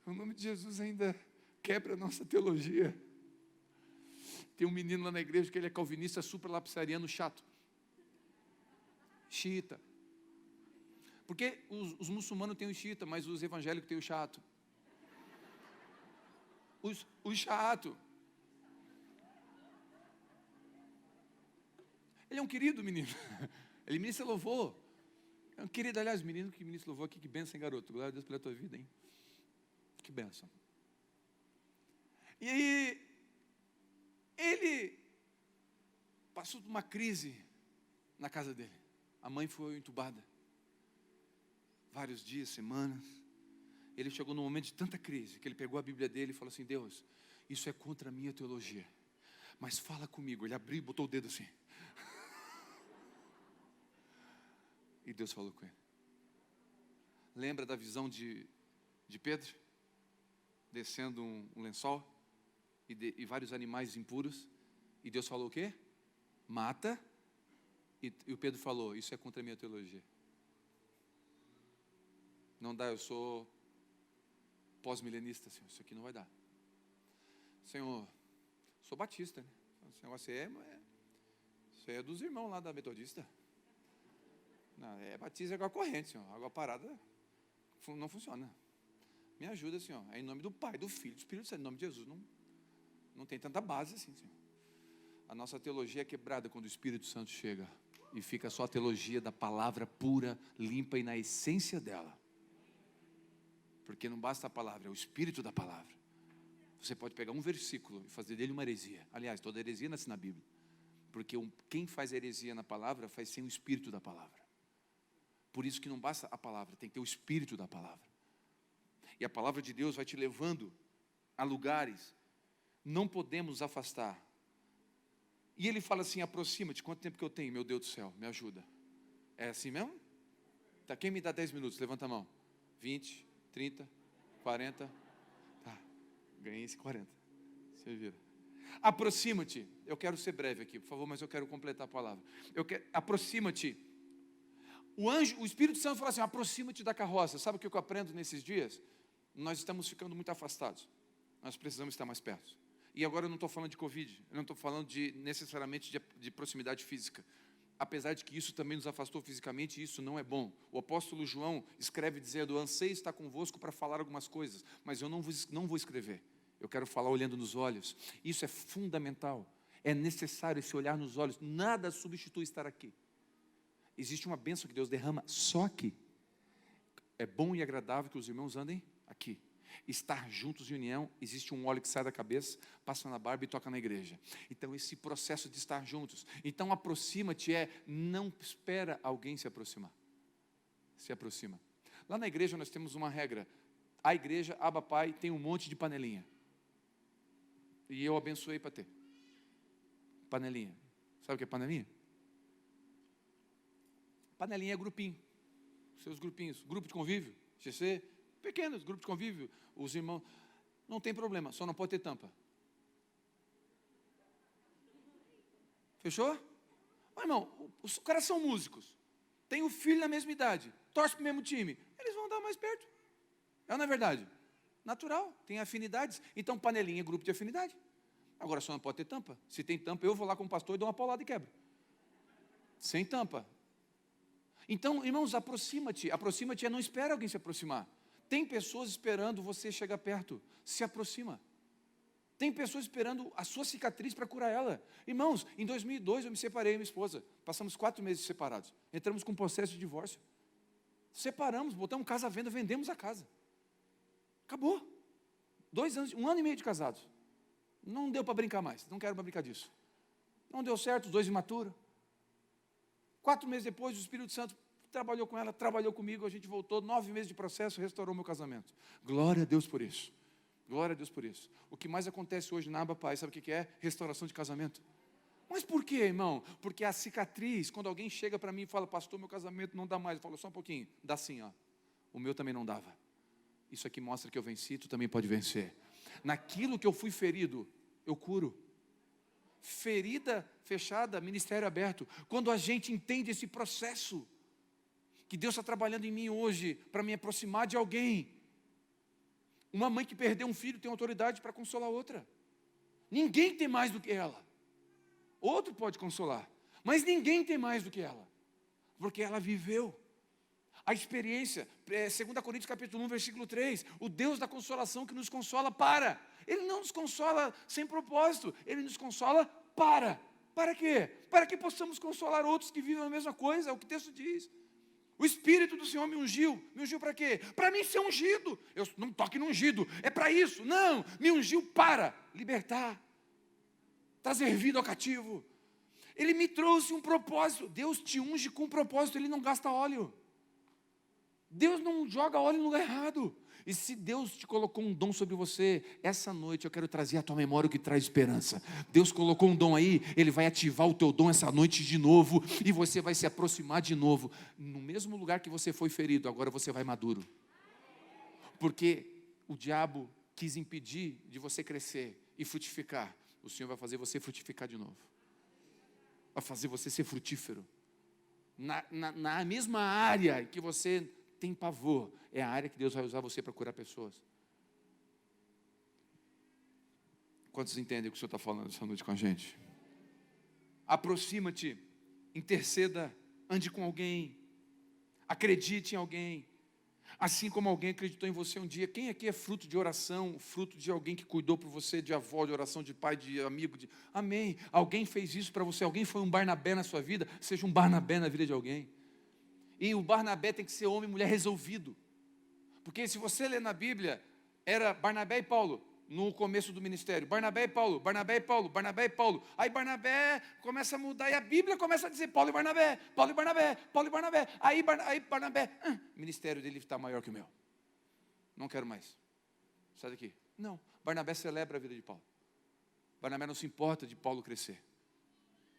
O nome de Jesus ainda quebra a nossa teologia. Tem um menino lá na igreja que ele é calvinista, supralapsariano, chato. Xiita. Porque os muçulmanos têm o xiita, mas os evangélicos têm o chato. O chato. Ele é um querido menino. Ele ministra louvor. É um querido, aliás, menino que ministra louvor aqui, que bênção, hein, garoto? Glória a Deus pela tua vida, hein? Que bênção. E aí, ele passou por uma crise na casa dele. A mãe foi entubada. Vários dias, semanas. Ele chegou num momento de tanta crise, que ele pegou a Bíblia dele e falou assim, Deus, isso é contra a minha teologia. Mas fala comigo. Ele abriu e botou o dedo assim. E Deus falou com ele. Lembra da visão de Pedro? Descendo um lençol e vários animais impuros. E Deus falou o quê? Mata. E o Pedro falou, isso é contra a minha teologia. Não dá, eu sou pós-milenista, Senhor, isso aqui não vai dar. Senhor, sou batista, né? Esse negócio isso aí é dos irmãos lá da Metodista. Não, batismo é água corrente, Senhor. Água parada não funciona. Me ajuda, Senhor. É em nome do Pai, do Filho, do Espírito Santo. Em nome de Jesus. Não tem tanta base assim, Senhor. A nossa teologia é quebrada quando o Espírito Santo chega. E fica só a teologia da palavra pura, limpa e na essência dela. Porque não basta a palavra, é o Espírito da palavra. Você pode pegar um versículo e fazer dele uma heresia. Aliás, toda heresia nasce na Bíblia. Porque quem faz heresia na palavra faz sem o Espírito da palavra. Por isso que não basta a palavra, tem que ter o Espírito da palavra. E a palavra de Deus vai te levando a lugares. Não podemos afastar. E ele fala assim, aproxima-te. Quanto tempo que eu tenho, meu Deus do céu, me ajuda. É assim mesmo? Tá, quem me dá 10 minutos? Levanta a mão. 20, 30, 40. Tá, ganhei esse 40. Você vira. Aproxima-te. Eu quero ser breve aqui, por favor, mas eu quero completar a palavra. Aproxima-te. O Espírito Santo fala assim, aproxima-te da carroça. Sabe o que eu aprendo nesses dias? Nós estamos ficando muito afastados. Nós precisamos estar mais perto. E agora eu não estou falando de Covid, eu não estou falando necessariamente de proximidade física. Apesar de que isso também nos afastou fisicamente, isso não é bom. O apóstolo João escreve dizendo, anseio estar convosco para falar algumas coisas, mas eu não vou escrever. Eu quero falar olhando nos olhos. Isso é fundamental. É necessário esse olhar nos olhos. Nada substitui estar aqui. Existe uma bênção que Deus derrama só aqui. É bom e agradável que os irmãos andem aqui. Estar juntos em união, existe um óleo que sai da cabeça, passa na barba e toca na igreja. Então esse processo de estar juntos. Então aproxima-te não espera alguém se aproximar. Se aproxima. Lá na igreja nós temos uma regra. A igreja, Abba Pai, tem um monte de panelinha. E eu abençoei para ter. Panelinha. Sabe o que é panelinha? Panelinha é grupinho. Seus grupinhos. Grupo de convívio, GC, pequenos, grupo de convívio. Os irmãos. Não tem problema, só não pode ter tampa. Fechou? Mas, irmão, os caras são músicos. Tem o filho na mesma idade. Torce para o mesmo time. Eles vão andar mais perto. É ou não é verdade? Natural, tem afinidades. Então, panelinha é grupo de afinidade. Agora só não pode ter tampa. Se tem tampa, eu vou lá com o pastor e dou uma paulada e quebro. Sem tampa. Então, irmãos, aproxima-te. Aproxima-te não espera alguém se aproximar. Tem pessoas esperando você chegar perto. Se aproxima. Tem pessoas esperando a sua cicatriz para curar ela. Irmãos, em 2002 eu me separei da minha esposa. Passamos 4 meses separados. Entramos com um processo de divórcio. Separamos, botamos casa à venda, vendemos a casa. Acabou. 2 anos, 1 ano e meio de casados. Não deu para brincar mais, não quero mais brincar disso. Não deu certo, os 2 imaturos. 4 meses depois, o Espírito Santo trabalhou com ela, trabalhou comigo, a gente voltou, 9 meses de processo, restaurou meu casamento. Glória a Deus por isso. Glória a Deus por isso. O que mais acontece hoje na Abba Pai, sabe o que é? Restauração de casamento. Mas por quê, irmão? Porque a cicatriz, quando alguém chega para mim e fala, pastor, meu casamento não dá mais, eu falo, só um pouquinho, dá sim, ó. O meu também não dava. Isso aqui mostra que eu venci, tu também pode vencer. Naquilo que eu fui ferido, eu curo. Ferida fechada, ministério aberto. Quando a gente entende esse processo, que Deus está trabalhando em mim hoje, para me aproximar de alguém. Uma mãe que perdeu um filho tem autoridade para consolar outra. Ninguém tem mais do que ela. Outro pode consolar, mas ninguém tem mais do que ela, porque ela viveu. A experiência, 2 Coríntios capítulo 1, versículo 3, o Deus da consolação que nos consola para. Ele não nos consola sem propósito, Ele nos consola para. Para quê? Para que possamos consolar outros que vivem a mesma coisa, é o que o texto diz. O Espírito do Senhor me ungiu para quê? Para mim ser ungido. Eu não toque no ungido, é para isso. Não, me ungiu para libertar, trazer vida ao cativo. Ele me trouxe um propósito. Deus te unge com um propósito, Ele não gasta óleo. Deus não joga óleo no lugar errado. E se Deus te colocou um dom sobre você, essa noite eu quero trazer à tua memória o que traz esperança. Deus colocou um dom aí, Ele vai ativar o teu dom essa noite de novo, e você vai se aproximar de novo. No mesmo lugar que você foi ferido, agora você vai maduro. Porque o diabo quis impedir de você crescer e frutificar. O Senhor vai fazer você frutificar de novo. Vai fazer você ser frutífero. Na mesma área que você tem pavor, é a área que Deus vai usar você para curar pessoas. Quantos entendem o que o Senhor está falando essa noite com a gente? Aproxima-te, interceda, ande com alguém, acredite em alguém, assim como alguém acreditou em você um dia. Quem aqui é fruto de oração, fruto de alguém que cuidou por você, de avó, de oração, de pai, de amigo, amém, alguém fez isso para você, alguém foi um Barnabé na sua vida, seja um Barnabé na vida de alguém. E o Barnabé tem que ser homem e mulher resolvido. Porque se você ler na Bíblia, era Barnabé e Paulo no começo do ministério. Barnabé e Paulo, Barnabé e Paulo, Barnabé e Paulo. Aí Barnabé começa a mudar e a Bíblia começa a dizer Paulo e Barnabé, Paulo e Barnabé, Paulo e Barnabé. Aí Barnabé, o ministério dele está maior que o meu. Não quero mais. Sai daqui. Não, Barnabé celebra a vida de Paulo. Barnabé não se importa de Paulo crescer.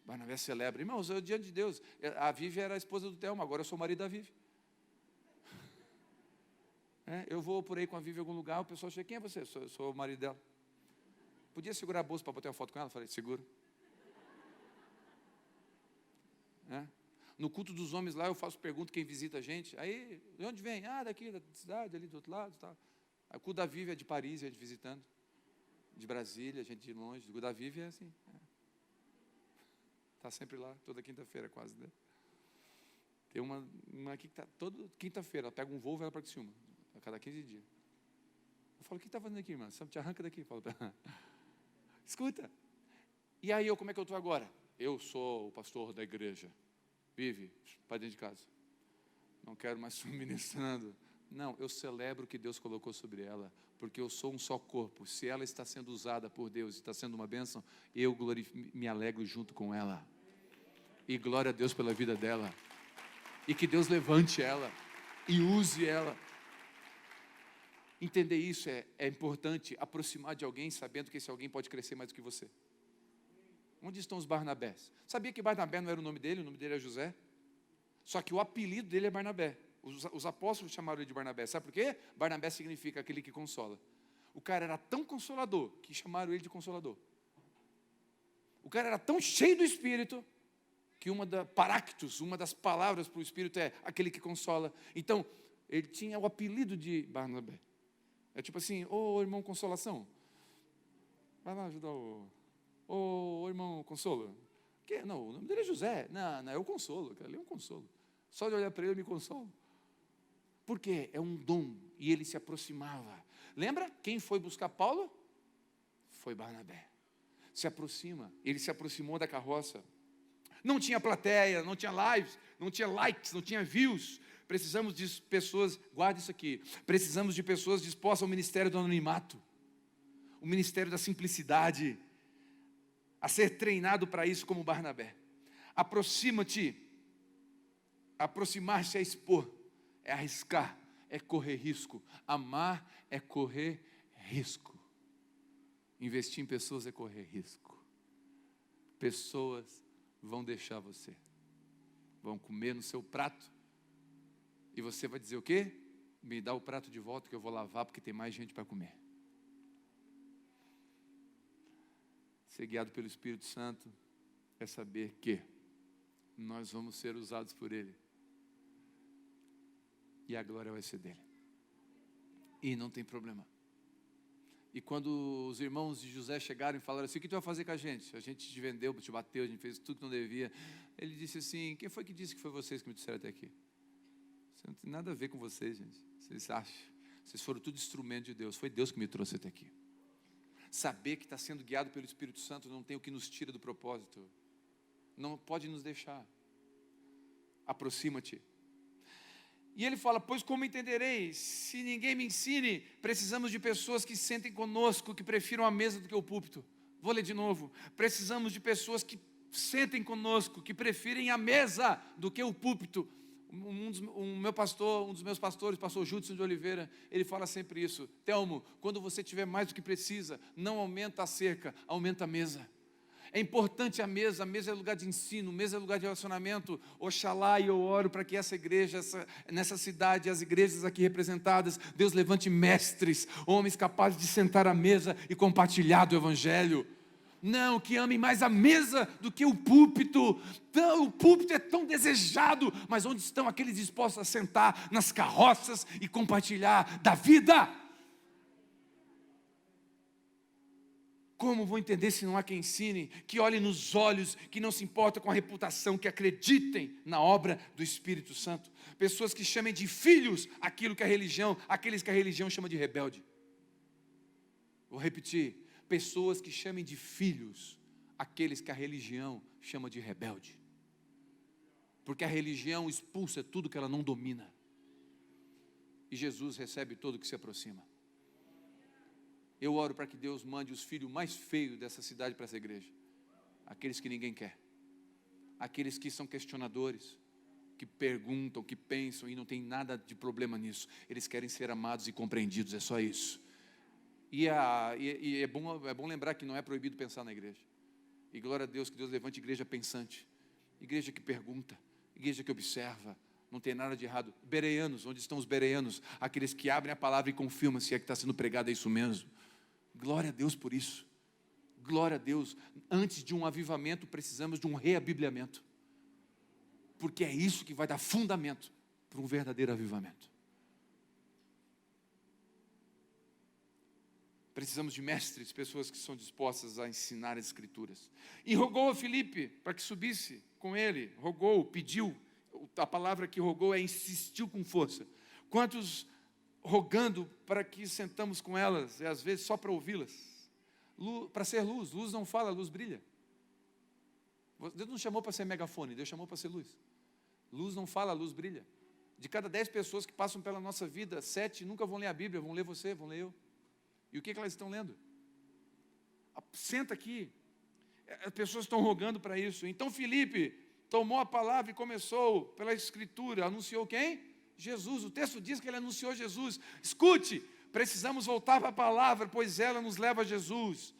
Barnabé celebra. Irmãos, diante de Deus, a Vivi era a esposa do Telmo, agora eu sou o marido da Vivi. Eu vou por aí com a Vivi em algum lugar, o pessoal chega, quem é você? Sou o marido dela. Podia segurar a bolsa para bater uma foto com ela? Falei, seguro. No culto dos homens lá, eu faço pergunta quem visita a gente. Aí, de onde vem? Daqui, da cidade, ali do outro lado. Tal. Aí, o culto da Vivi é de Paris, a gente visitando. De Brasília, a gente de longe. O culto da Vivi é assim. Está sempre lá, toda quinta-feira quase. Né? Tem uma aqui que está toda quinta-feira, ela pega um voo e vai lá para Criciúma, a cada 15 dias. Eu falo, o que está fazendo aqui, irmã? Você te arranca daqui. Eu falo, escuta. E aí, como é que eu estou agora? Eu sou o pastor da igreja. Vive, para dentro de casa. Não quero mais ministrando. Não, eu celebro o que Deus colocou sobre ela, porque eu sou um só corpo. Se ela está sendo usada por Deus, está sendo uma bênção, eu me alegro junto com ela. E glória a Deus pela vida dela. E que Deus levante ela e use ela. Entender isso é importante, aproximar de alguém sabendo que esse alguém pode crescer mais do que você. Onde estão os Barnabés? Sabia que Barnabé não era o nome dele é José? Só que o apelido dele é Barnabé. Os apóstolos chamaram ele de Barnabé. Sabe por quê? Barnabé significa aquele que consola. O cara era tão consolador que chamaram ele de consolador. O cara era tão cheio do Espírito que uma das palavras para o Espírito é aquele que consola. Então, ele tinha o apelido de Barnabé. É tipo assim, irmão consolação, vai lá ajudar o irmão consolo. Não, o nome dele é José. Não, eu consolo, ali é um consolo. Só de olhar para ele eu me consolo. Por quê? É um dom. E ele se aproximava. Lembra quem foi buscar Paulo? Foi Barnabé. Se aproxima. Ele se aproximou da carroça. Não tinha plateia, não tinha lives, não tinha likes, não tinha views. Precisamos de pessoas, guarda isso aqui, precisamos de pessoas dispostas ao ministério do anonimato, o ministério da simplicidade, a ser treinado para isso como Barnabé. Aproxima-te, aproximar-se é expor, é arriscar, é correr risco. Amar é correr risco. Investir em pessoas é correr risco. Pessoas vão deixar você, vão comer no seu prato, e você vai dizer o quê? Me dá o prato de volta que eu vou lavar, porque tem mais gente para comer. Ser guiado pelo Espírito Santo é saber que nós vamos ser usados por Ele, e a glória vai ser dele, e não tem problema. E quando os irmãos de José chegaram e falaram assim, o que tu vai fazer com a gente? A gente te vendeu, te bateu, a gente fez tudo que não devia. Ele disse assim, quem foi que disse que foi vocês que me disseram até aqui? Isso não tem nada a ver com vocês, gente. Vocês acham? Vocês foram tudo instrumento de Deus. Foi Deus que me trouxe até aqui. Saber que está sendo guiado pelo Espírito Santo não tem o que nos tira do propósito. Não pode nos deixar. Aproxima-te. E ele fala, pois como entendereis? Se ninguém me ensine, precisamos de pessoas que sentem conosco, que prefiram a mesa do que o púlpito. Vou ler de novo. Precisamos de pessoas que sentem conosco, que preferem a mesa do que o púlpito. Um dos meus pastores, pastor Judson de Oliveira, ele fala sempre isso. Telmo, quando você tiver mais do que precisa, não aumenta a cerca, aumenta a mesa. É importante a mesa é lugar de ensino, mesa é lugar de relacionamento. Oxalá, e eu oro para que essa igreja, nessa cidade, as igrejas aqui representadas, Deus levante mestres, homens capazes de sentar à mesa e compartilhar do Evangelho. Não, que amem mais a mesa do que o púlpito. Então, o púlpito é tão desejado, mas onde estão aqueles dispostos a sentar nas carroças e compartilhar da vida? Como vou entender se não há quem ensine, que olhe nos olhos, que não se importa com a reputação, que acreditem na obra do Espírito Santo? Pessoas que chamem de filhos aqueles que a religião chama de rebelde. Vou repetir, pessoas que chamem de filhos aqueles que a religião chama de rebelde. Porque a religião expulsa tudo que ela não domina. E Jesus recebe todo que se aproxima. Eu oro para que Deus mande os filhos mais feios dessa cidade para essa igreja. Aqueles que ninguém quer. Aqueles que são questionadores, que perguntam, que pensam e não tem nada de problema nisso. Eles querem ser amados e compreendidos, é só isso. E é bom lembrar que não é proibido pensar na igreja. E glória a Deus que Deus levante igreja pensante. Igreja que pergunta, igreja que observa. Não tem nada de errado. Bereanos, onde estão os bereanos? Aqueles que abrem a palavra e confirmam se é que está sendo pregado, é isso mesmo. Glória a Deus por isso. Glória a Deus. Antes de um avivamento, precisamos de um reabibliamento. Porque é isso que vai dar fundamento para um verdadeiro avivamento. Precisamos de mestres, pessoas que são dispostas a ensinar as Escrituras. E rogou a Filipe para que subisse com ele. Rogou, pediu. A palavra que rogou é insistiu com força. Quantos rogando para que sentamos com elas, e às vezes só para ouvi-las? Para ser luz. Luz não fala, luz brilha. Deus não chamou para ser megafone, Deus chamou para ser luz. Luz não fala, luz brilha. De cada 10 pessoas que passam pela nossa vida, 7 nunca vão ler a Bíblia, vão ler você, vão ler eu. E o que elas estão lendo? Senta aqui. As pessoas estão rogando para isso. Então Filipe tomou a palavra e começou pela Escritura. Anunciou quem? Jesus. O texto diz que ele anunciou Jesus. Escute, precisamos voltar para a palavra, pois ela nos leva a Jesus.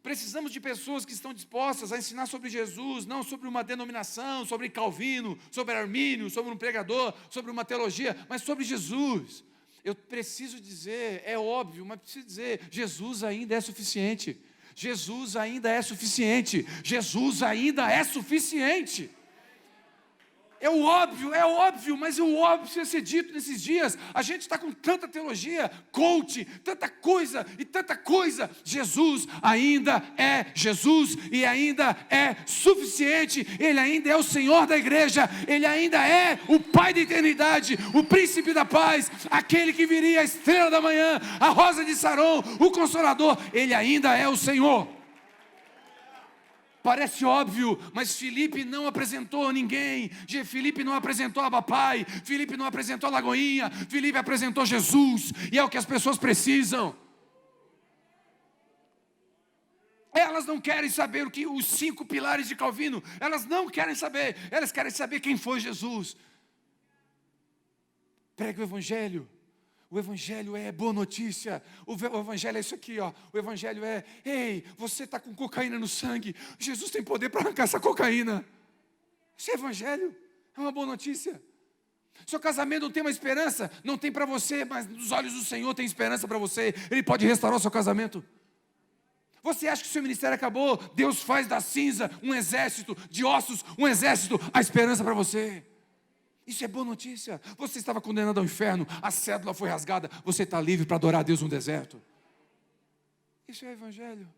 Precisamos de pessoas que estão dispostas a ensinar sobre Jesus, não sobre uma denominação, sobre Calvino, sobre Armínio, sobre um pregador, sobre uma teologia, mas sobre Jesus. Eu preciso dizer, é óbvio, mas preciso dizer, Jesus ainda é suficiente. Jesus ainda é suficiente. Jesus ainda é suficiente. É óbvio, mas o óbvio precisa ser dito nesses dias. A gente está com tanta teologia, coach, tanta coisa. Jesus ainda é Jesus e ainda é suficiente. Ele ainda é o Senhor da igreja. Ele ainda é o Pai da eternidade, o Príncipe da paz, aquele que viria, a estrela da manhã, a rosa de Saron, o Consolador. Ele ainda é o Senhor. Parece óbvio, mas Filipe não apresentou ninguém. Filipe não apresentou a Abapai. Filipe não apresentou a Lagoinha. Filipe apresentou Jesus. E é o que as pessoas precisam. Elas não querem saber os 5 pilares de Calvino. Elas não querem saber. Elas querem saber quem foi Jesus. Pregue o Evangelho. O Evangelho é boa notícia. O Evangelho é isso aqui, ó. O Evangelho é: ei, você está com cocaína no sangue. Jesus tem poder para arrancar essa cocaína. Isso é Evangelho. É uma boa notícia. Seu casamento não tem uma esperança. Não tem para você, mas nos olhos do Senhor tem esperança para você. Ele pode restaurar o seu casamento. Você acha que o seu ministério acabou? Deus faz da cinza um exército, de ossos um exército, a esperança para você. Isso é boa notícia. Você estava condenado ao inferno, a cédula foi rasgada, você está livre para adorar a Deus no deserto. Isso é Evangelho.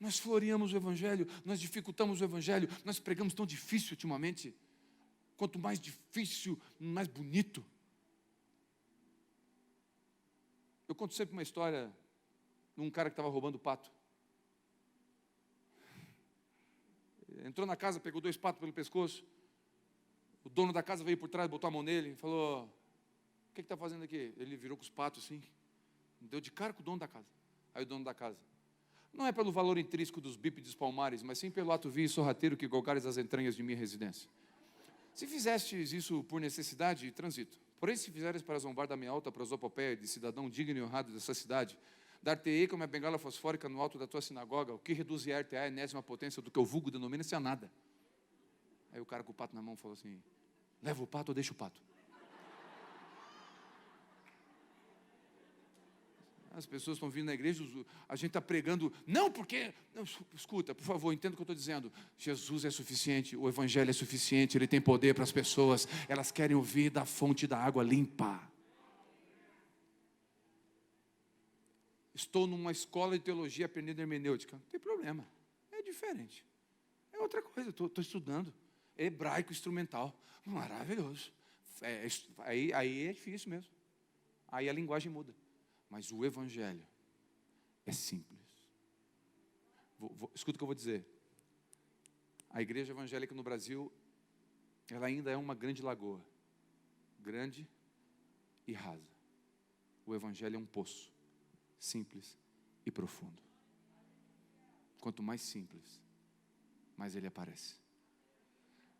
Nós floreamos o Evangelho, nós dificultamos o Evangelho, nós pregamos tão difícil ultimamente. Quanto mais difícil, mais bonito. Eu conto sempre uma história de um cara que estava roubando pato. Entrou na casa, pegou 2 patos pelo pescoço. O dono da casa veio por trás, botou a mão nele e falou: o que está fazendo aqui? Ele virou com os patos assim, deu de cara com o dono da casa. Aí o dono da casa: não é pelo valor intrínseco dos bípedes palmares, mas sim pelo ato vil e sorrateiro que golgares as entranhas de minha residência. Se fizestes isso por necessidade, transito. Porém, se fizeres para zombar da minha alta prosopopeia de cidadão digno e honrado dessa cidade, dar-te-ei como a bengala fosfórica no alto da tua sinagoga, o que reduzir-te à enésima potência do que o vulgo denomina-se a nada. Aí o cara com o pato na mão falou assim: leva o pato ou deixa o pato? As pessoas estão vindo na igreja, a gente está pregando, não porque, não, escuta, por favor, entenda o que eu estou dizendo. Jesus é suficiente, o Evangelho é suficiente, ele tem poder para as pessoas, elas querem ouvir da fonte da água limpa. Estou numa escola de teologia aprendendo hermenêutica, não tem problema, é diferente, é outra coisa, estou estudando. Hebraico instrumental, maravilhoso. Aí é difícil mesmo. Aí a linguagem muda. Mas o Evangelho é simples. Escuta o que eu vou dizer. A igreja evangélica no Brasil, ela ainda é uma grande lagoa. Grande e rasa. O Evangelho é um poço. Simples e profundo. Quanto mais simples, mais ele aparece.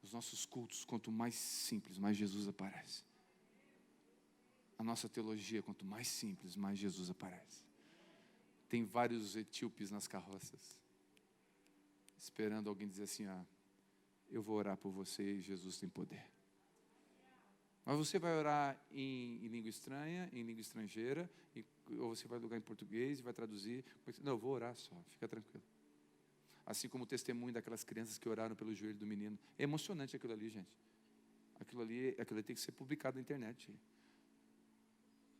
Os nossos cultos, quanto mais simples, mais Jesus aparece. A nossa teologia, quanto mais simples, mais Jesus aparece. Tem vários etíopes nas carroças, esperando alguém dizer assim: eu vou orar por você e Jesus tem poder. Mas você vai orar em língua estranha, em língua estrangeira, ou você vai lugar em português e vai traduzir. Não, eu vou orar só, fica tranquilo. Assim como o testemunho daquelas crianças que oraram pelo joelho do menino. É emocionante aquilo ali, gente. Aquilo ali tem que ser publicado na internet.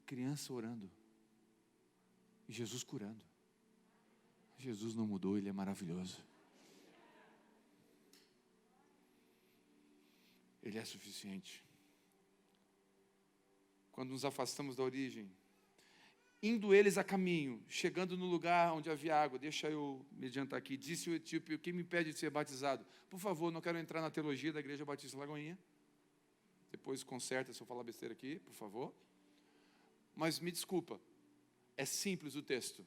Criança orando. E Jesus curando. Jesus não mudou, Ele é maravilhoso. Ele é suficiente. Quando nos afastamos da origem, indo eles a caminho, chegando no lugar onde havia água, deixa eu me adiantar aqui, disse o etíope, o que me impede de ser batizado? Por favor, não quero entrar na teologia da Igreja Batista Lagoinha. Depois conserta se eu falar besteira aqui, por favor. Mas me desculpa, é simples o texto.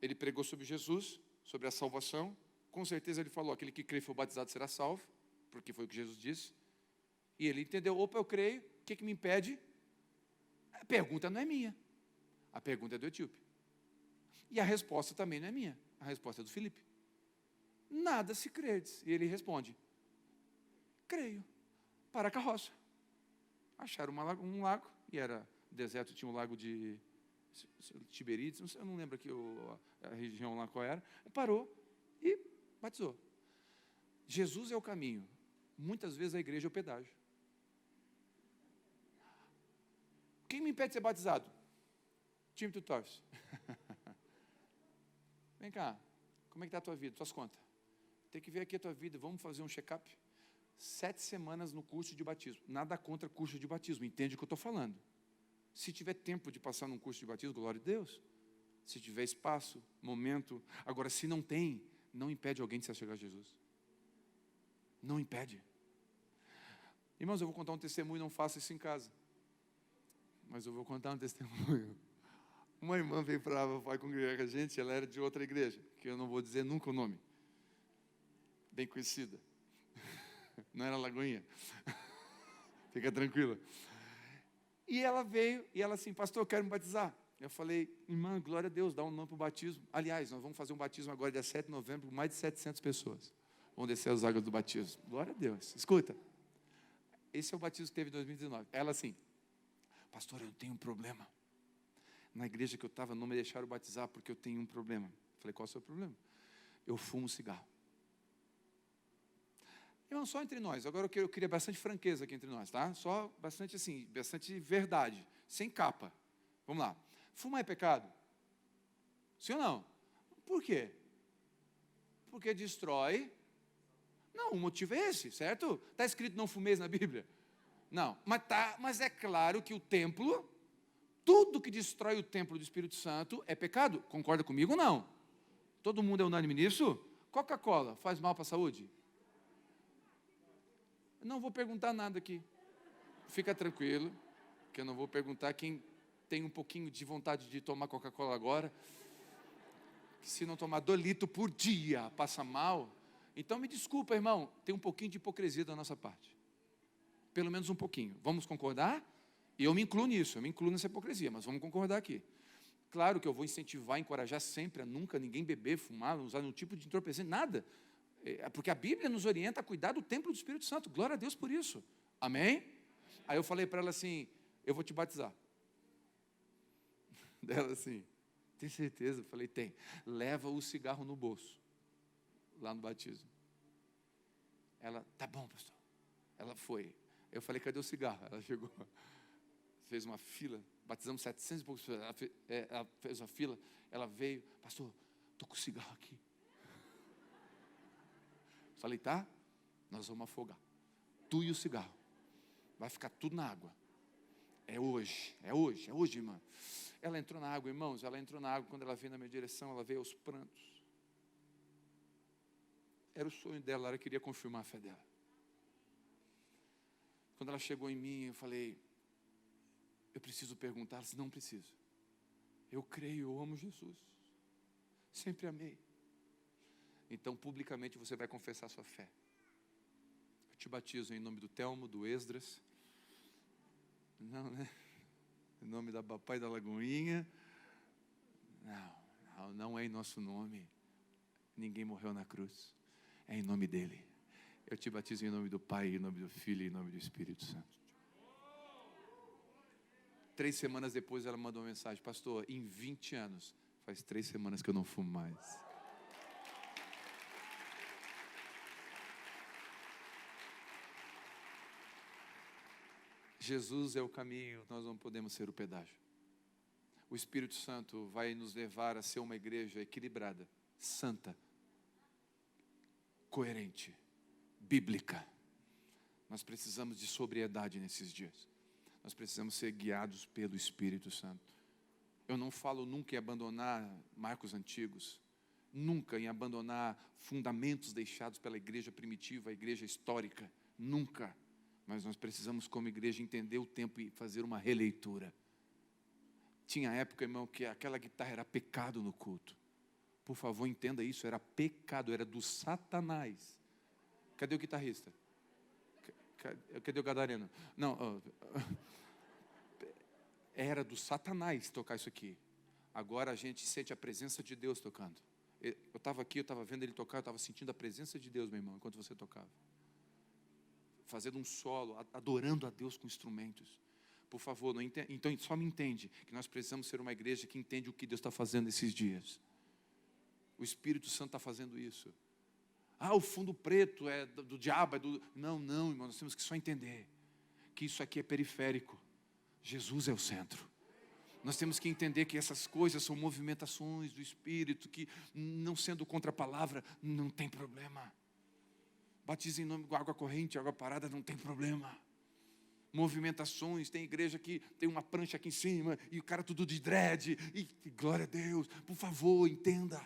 Ele pregou sobre Jesus, sobre a salvação. Com certeza ele falou, aquele que crê e for batizado será salvo, porque foi o que Jesus disse. E ele entendeu, opa, eu creio, o que me impede? A pergunta não é minha. A pergunta é do etíope. E a resposta também não é minha. A resposta é do Filipe. Nada se credes. E ele responde, creio. Para a carroça. Acharam um lago, e era deserto, tinha um lago de Tiberíades, eu não lembro aqui a região lá qual era. Parou e batizou. Jesus é o caminho. Muitas vezes a igreja é o pedágio. Quem me impede de ser batizado? Time tu torce. Vem cá, como é que está a tua vida, tuas contas? Tem que ver aqui a tua vida, vamos fazer um check-up? 7 semanas no curso de batismo. Nada contra curso de batismo, entende o que eu estou falando. Se tiver tempo de passar num curso de batismo, glória a Deus. Se tiver espaço, momento. Agora, se não tem, não impede alguém de se achegar a Jesus. Não impede. Irmãos, eu vou contar um testemunho, não faça isso em casa. Mas eu vou contar um testemunho. Uma irmã veio para a congregar com a gente, ela era de outra igreja, que eu não vou dizer nunca o nome. Bem conhecida. Não era Lagoinha. Fica tranquila. E ela veio, e ela assim, pastor, eu quero me batizar. Eu falei, irmã, glória a Deus, dá um nome para o batismo. Aliás, nós vamos fazer um batismo agora, dia 7 de novembro, mais de 700 pessoas vão descer as águas do batismo. Glória a Deus. Escuta, esse é o batismo que teve em 2019. Ela assim, pastor, eu tenho um problema. Na igreja que eu estava, não me deixaram batizar porque eu tenho um problema. Eu falei, qual é o seu problema? Eu fumo cigarro. Irmão, só entre nós, agora eu queria bastante franqueza aqui entre nós, tá? Só bastante assim, bastante verdade, sem capa. Vamos lá. Fumar é pecado? Sim ou não? Por quê? Porque destrói. Não, o motivo é esse, certo? Está escrito não fumeis na Bíblia? Não, mas é claro que o templo, tudo que destrói o templo do Espírito Santo é pecado. Concorda comigo ou não? Todo mundo é unânime nisso? Coca-Cola faz mal para a saúde? Não vou perguntar nada aqui. Fica tranquilo, que eu não vou perguntar quem tem um pouquinho de vontade de tomar Coca-Cola agora. Que se não tomar 2 litros por dia, passa mal. Então me desculpa, irmão, tem um pouquinho de hipocrisia da nossa parte. Pelo menos um pouquinho. Vamos concordar? E eu me incluo nisso, eu me incluo nessa hipocrisia, mas vamos concordar aqui. Claro que eu vou incentivar, encorajar sempre a nunca ninguém beber, fumar, usar nenhum tipo de entorpecente, nada. Porque a Bíblia nos orienta a cuidar do templo do Espírito Santo. Glória a Deus por isso. Amém? Aí eu falei para ela assim, eu vou te batizar. Dela assim, tem certeza? Eu falei, tem. Leva o cigarro no bolso, lá no batismo. Ela, tá bom, pastor. Ela foi. Eu falei, cadê o cigarro? Ela chegou, fez uma fila, batizamos 700 e poucos pessoas. Ela fez uma fila, ela veio, pastor, estou com o cigarro aqui. Falei, tá? Nós vamos afogar. Tu e o cigarro. Vai ficar tudo na água. É hoje, irmã. Ela entrou na água, irmãos, ela entrou na água, quando ela veio na minha direção, ela veio aos prantos. Era o sonho dela, ela queria confirmar a fé dela. Quando ela chegou em mim, eu falei, eu preciso perguntar. Ela disse, não preciso. Eu creio, eu amo Jesus. Sempre amei. Então, publicamente, você vai confessar sua fé. Eu te batizo em nome do Telmo, do Esdras. Não, né? Em nome da Papai da Lagoinha. Não é em nosso nome. Ninguém morreu na cruz. É em nome dele. Eu te batizo em nome do Pai, em nome do Filho e em nome do Espírito Santo. 3 semanas depois ela mandou uma mensagem: pastor, em 20 anos, faz 3 semanas que eu não fumo mais. Jesus é o caminho, nós não podemos ser o pedágio. O Espírito Santo vai nos levar a ser uma igreja equilibrada, santa, coerente, bíblica. Nós precisamos de sobriedade nesses dias. Nós precisamos ser guiados pelo Espírito Santo. Eu não falo nunca em abandonar marcos antigos, nunca em abandonar fundamentos deixados pela igreja primitiva, a igreja histórica, nunca. Mas nós precisamos, como igreja, entender o tempo e fazer uma releitura. Tinha época, irmão, que aquela guitarra era pecado no culto. Por favor, entenda isso, era pecado, era do Satanás. Cadê o guitarrista? Cadê o gadareno? Não, era do Satanás tocar isso aqui. Agora a gente sente a presença de Deus tocando. Eu estava aqui, eu estava vendo ele tocar, eu estava sentindo a presença de Deus, meu irmão, enquanto você tocava. Fazendo um solo, adorando a Deus com instrumentos. Por favor, não entende, então só me entende que nós precisamos ser uma igreja que entende o que Deus está fazendo nesses dias. O Espírito Santo está fazendo isso. O fundo preto é do diabo, é do... Não, irmão, nós temos que só entender que isso aqui é periférico. Jesus é o centro. Nós temos que entender que essas coisas são movimentações do Espírito, que não sendo contra a palavra, não tem problema. Batiza em nome de água corrente, água parada, não tem problema. Movimentações, tem igreja que tem uma prancha aqui em cima, e o cara tudo de dread, e glória a Deus, por favor, entenda.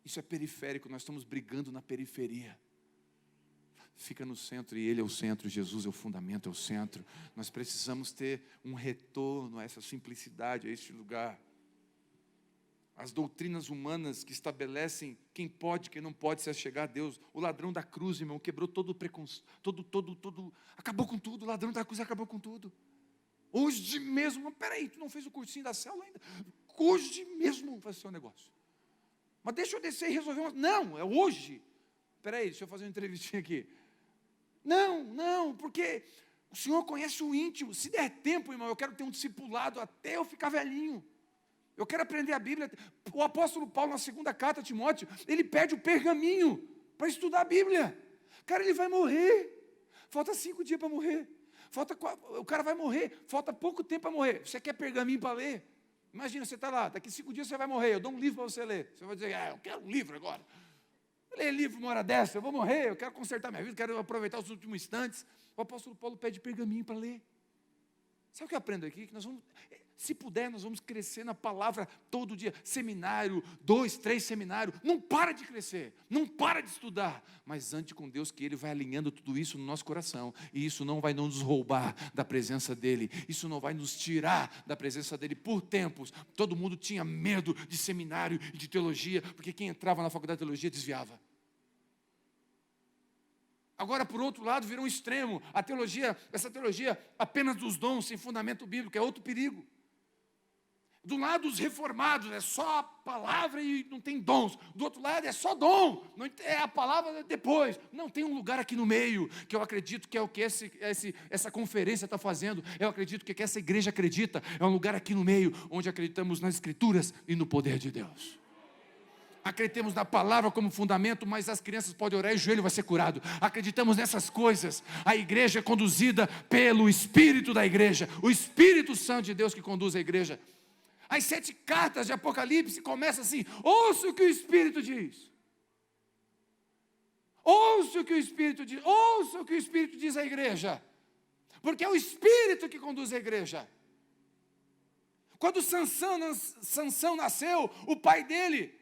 Isso é periférico, nós estamos brigando na periferia. Fica no centro, e Ele é o centro, Jesus é o fundamento, é o centro. Nós precisamos ter um retorno a essa simplicidade, a este lugar. As doutrinas humanas que estabelecem quem pode, quem não pode se achegar a Deus. O ladrão da cruz, irmão, quebrou todo o preconceito, acabou com tudo. O ladrão da cruz acabou com tudo. Hoje mesmo, peraí, tu não fez o cursinho da célula ainda? Hoje mesmo vai ser um negócio. Mas deixa eu descer e resolver uma... Não, é hoje. Peraí, deixa eu fazer uma entrevistinha aqui. Não, porque o Senhor conhece o íntimo. Se der tempo, irmão, eu quero ter um discipulado até eu ficar velhinho. Eu quero aprender a Bíblia. O apóstolo Paulo, na 2ª carta a Timóteo, ele pede o pergaminho para estudar a Bíblia. Cara, ele vai morrer. Falta 5 dias para morrer. O cara vai morrer. Falta pouco tempo para morrer. Você quer pergaminho para ler? Imagina, você está lá, daqui 5 dias você vai morrer. Eu dou um livro para você ler. Você vai dizer, eu quero um livro agora. Ler livro uma hora dessa, eu vou morrer, eu quero consertar minha vida, quero aproveitar os últimos instantes. O apóstolo Paulo pede pergaminho para ler. Sabe o que eu aprendo aqui? Que nós vamos, se puder, nós vamos crescer na palavra todo dia. Seminário, 2, 3 seminários. Não para de crescer, não para de estudar. Mas ande com Deus que Ele vai alinhando tudo isso no nosso coração. E isso não vai nos roubar da presença dEle. Isso não vai nos tirar da presença dEle por tempos. Todo mundo tinha medo de seminário e de teologia, porque quem entrava na faculdade de teologia desviava. Agora, por outro lado, virou um extremo. A teologia, essa teologia apenas dos dons, sem fundamento bíblico, é outro perigo. Do lado, os reformados, é só a palavra e não tem dons. Do outro lado, é só dom, não é a palavra depois. Não, tem um lugar aqui no meio, que eu acredito que é o que essa conferência está fazendo. Eu acredito que essa igreja acredita. É um lugar aqui no meio, onde acreditamos nas Escrituras e no poder de Deus. Acreditamos na palavra como fundamento, mas as crianças podem orar e o joelho vai ser curado. Acreditamos nessas coisas. A igreja é conduzida pelo Espírito da igreja. O Espírito Santo de Deus que conduz a igreja. As 7 cartas de Apocalipse começam assim: ouça o que o Espírito diz. Ouça o que o Espírito diz. Ouça o que o Espírito diz à igreja. Porque é o Espírito que conduz a igreja. Quando Sansão nasceu, o pai dele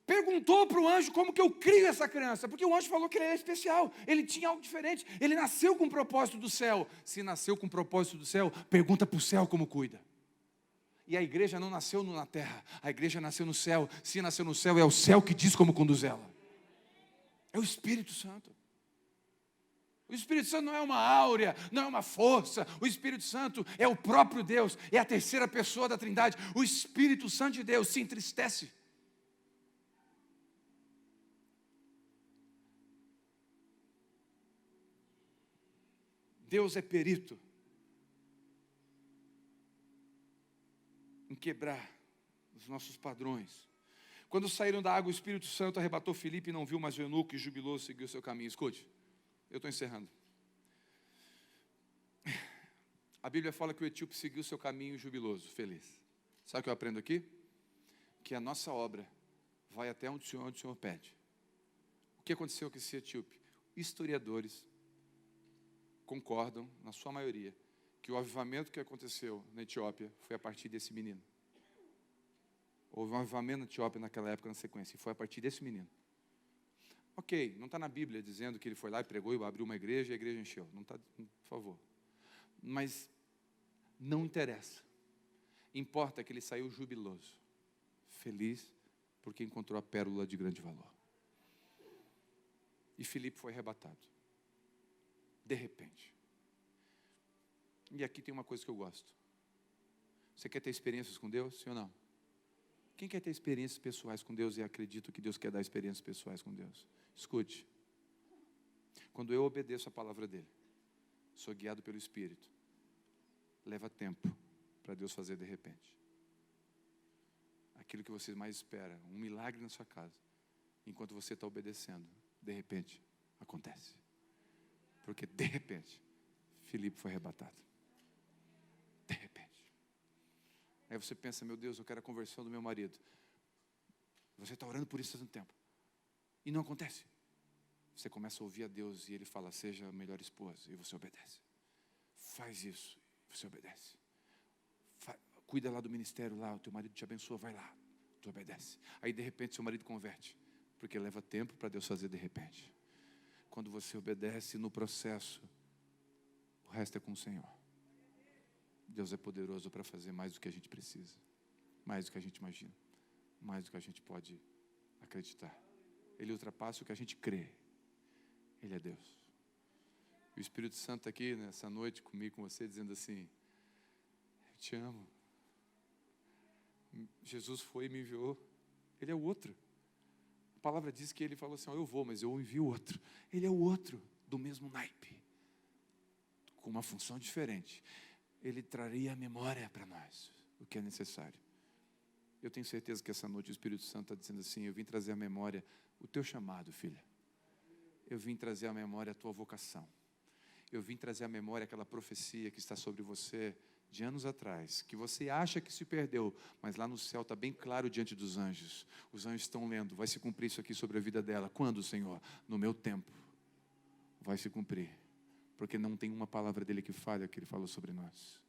perguntou para o anjo como que eu crio essa criança, porque o anjo falou que ele era especial, ele tinha algo diferente, ele nasceu com o propósito do céu. Se nasceu com o propósito do céu, pergunta para o céu como cuida. E a igreja não nasceu na terra, a igreja nasceu no céu. Se nasceu no céu, é o céu que diz como conduz ela. É o Espírito Santo. O Espírito Santo não é uma áurea, não é uma força. O Espírito Santo é o próprio Deus, é a terceira pessoa da Trindade. O Espírito Santo de Deus se entristece. Deus é perito em quebrar os nossos padrões. Quando saíram da água, o Espírito Santo arrebatou Filipe e não viu mais o eunuco, e jubiloso seguiu o seu caminho. Escute, eu estou encerrando. A Bíblia fala que o etíope seguiu o seu caminho jubiloso, feliz. Sabe o que eu aprendo aqui? Que a nossa obra vai até onde o Senhor pede. O que aconteceu com esse etíope? Historiadores concordam, na sua maioria, que o avivamento que aconteceu na Etiópia foi a partir desse menino. Houve um avivamento na Etiópia naquela época, na sequência, e foi a partir desse menino. Ok, não está na Bíblia dizendo que ele foi lá e pregou e abriu uma igreja e a igreja encheu. Não está, por favor. Mas não interessa. Importa que ele saiu jubiloso, feliz, porque encontrou a pérola de grande valor. E Filipe foi arrebatado. De repente. E aqui tem uma coisa que eu gosto. Você quer ter experiências com Deus, sim ou não? Quem quer ter experiências pessoais com Deus e acredita que Deus quer dar experiências pessoais com Deus? Escute. Quando eu obedeço a palavra dele, sou guiado pelo Espírito, leva tempo para Deus fazer de repente. Aquilo que você mais espera, um milagre na sua casa, enquanto você está obedecendo, de repente, acontece. Porque de repente, Filipe foi arrebatado. De repente. Aí você pensa, meu Deus, eu quero a conversão do meu marido. Você está orando por isso há tanto tempo. E não acontece. Você começa a ouvir a Deus e Ele fala, seja a melhor esposa, e você obedece. Faz isso, e você obedece. Cuida lá do ministério, lá, o teu marido te abençoa, vai lá, tu obedece. Aí de repente seu marido converte, porque leva tempo para Deus fazer de repente. Quando você obedece no processo, o resto é com o Senhor. Deus é poderoso para fazer mais do que a gente precisa, mais do que a gente imagina, mais do que a gente pode acreditar. Ele ultrapassa o que a gente crê. Ele é Deus. E o Espírito Santo está aqui nessa noite comigo, com você, dizendo assim, eu te amo. Jesus foi e me enviou. Ele é o outro. A palavra diz que ele falou assim, eu vou, mas eu envio outro. Ele é o outro, do mesmo naipe, com uma função diferente. Ele traria a memória para nós, o que é necessário. Eu tenho certeza que essa noite o Espírito Santo está dizendo assim, eu vim trazer à memória o teu chamado, filha. Eu vim trazer à memória a tua vocação. Eu vim trazer à memória aquela profecia que está sobre você de anos atrás, que você acha que se perdeu, mas lá no céu está bem claro diante dos anjos. Os anjos estão lendo, vai se cumprir isso aqui sobre a vida dela. Quando, Senhor? No meu tempo. Vai se cumprir. Porque não tem uma palavra dele que falha, que ele falou sobre nós.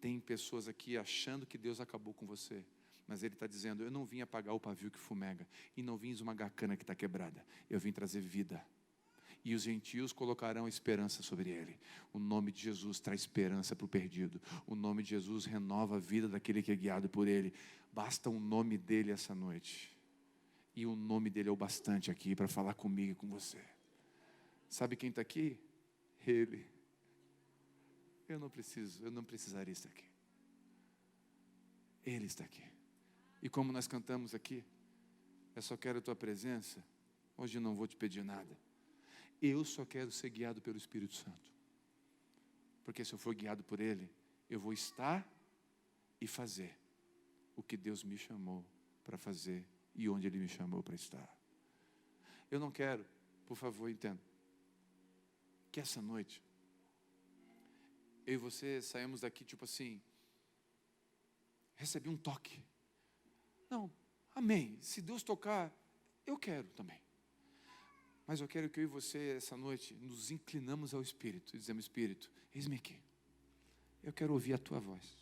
Tem pessoas aqui achando que Deus acabou com você, mas ele está dizendo, eu não vim apagar o pavio que fumega, e não vim esmagar a cana que está quebrada, eu vim trazer vida. E os gentios colocarão esperança sobre ele. O nome de Jesus traz esperança para o perdido. O nome de Jesus renova a vida daquele que é guiado por ele. Basta o nome dele essa noite. E o nome dele é o bastante aqui para falar comigo e com você. Sabe quem está aqui? Ele. Eu não precisaria estar aqui. Ele está aqui. E como nós cantamos aqui, eu só quero a tua presença, hoje eu não vou te pedir nada. Eu só quero ser guiado pelo Espírito Santo. Porque se eu for guiado por Ele, eu vou estar e fazer o que Deus me chamou para fazer e onde Ele me chamou para estar. Eu não quero, por favor, entenda, que essa noite, eu e você saímos daqui tipo assim, recebi um toque. Não, amém. Se Deus tocar, eu quero também. Mas eu quero que eu e você, essa noite, nos inclinamos ao Espírito e dizemos, Espírito, eis-me aqui. Eu quero ouvir a tua voz.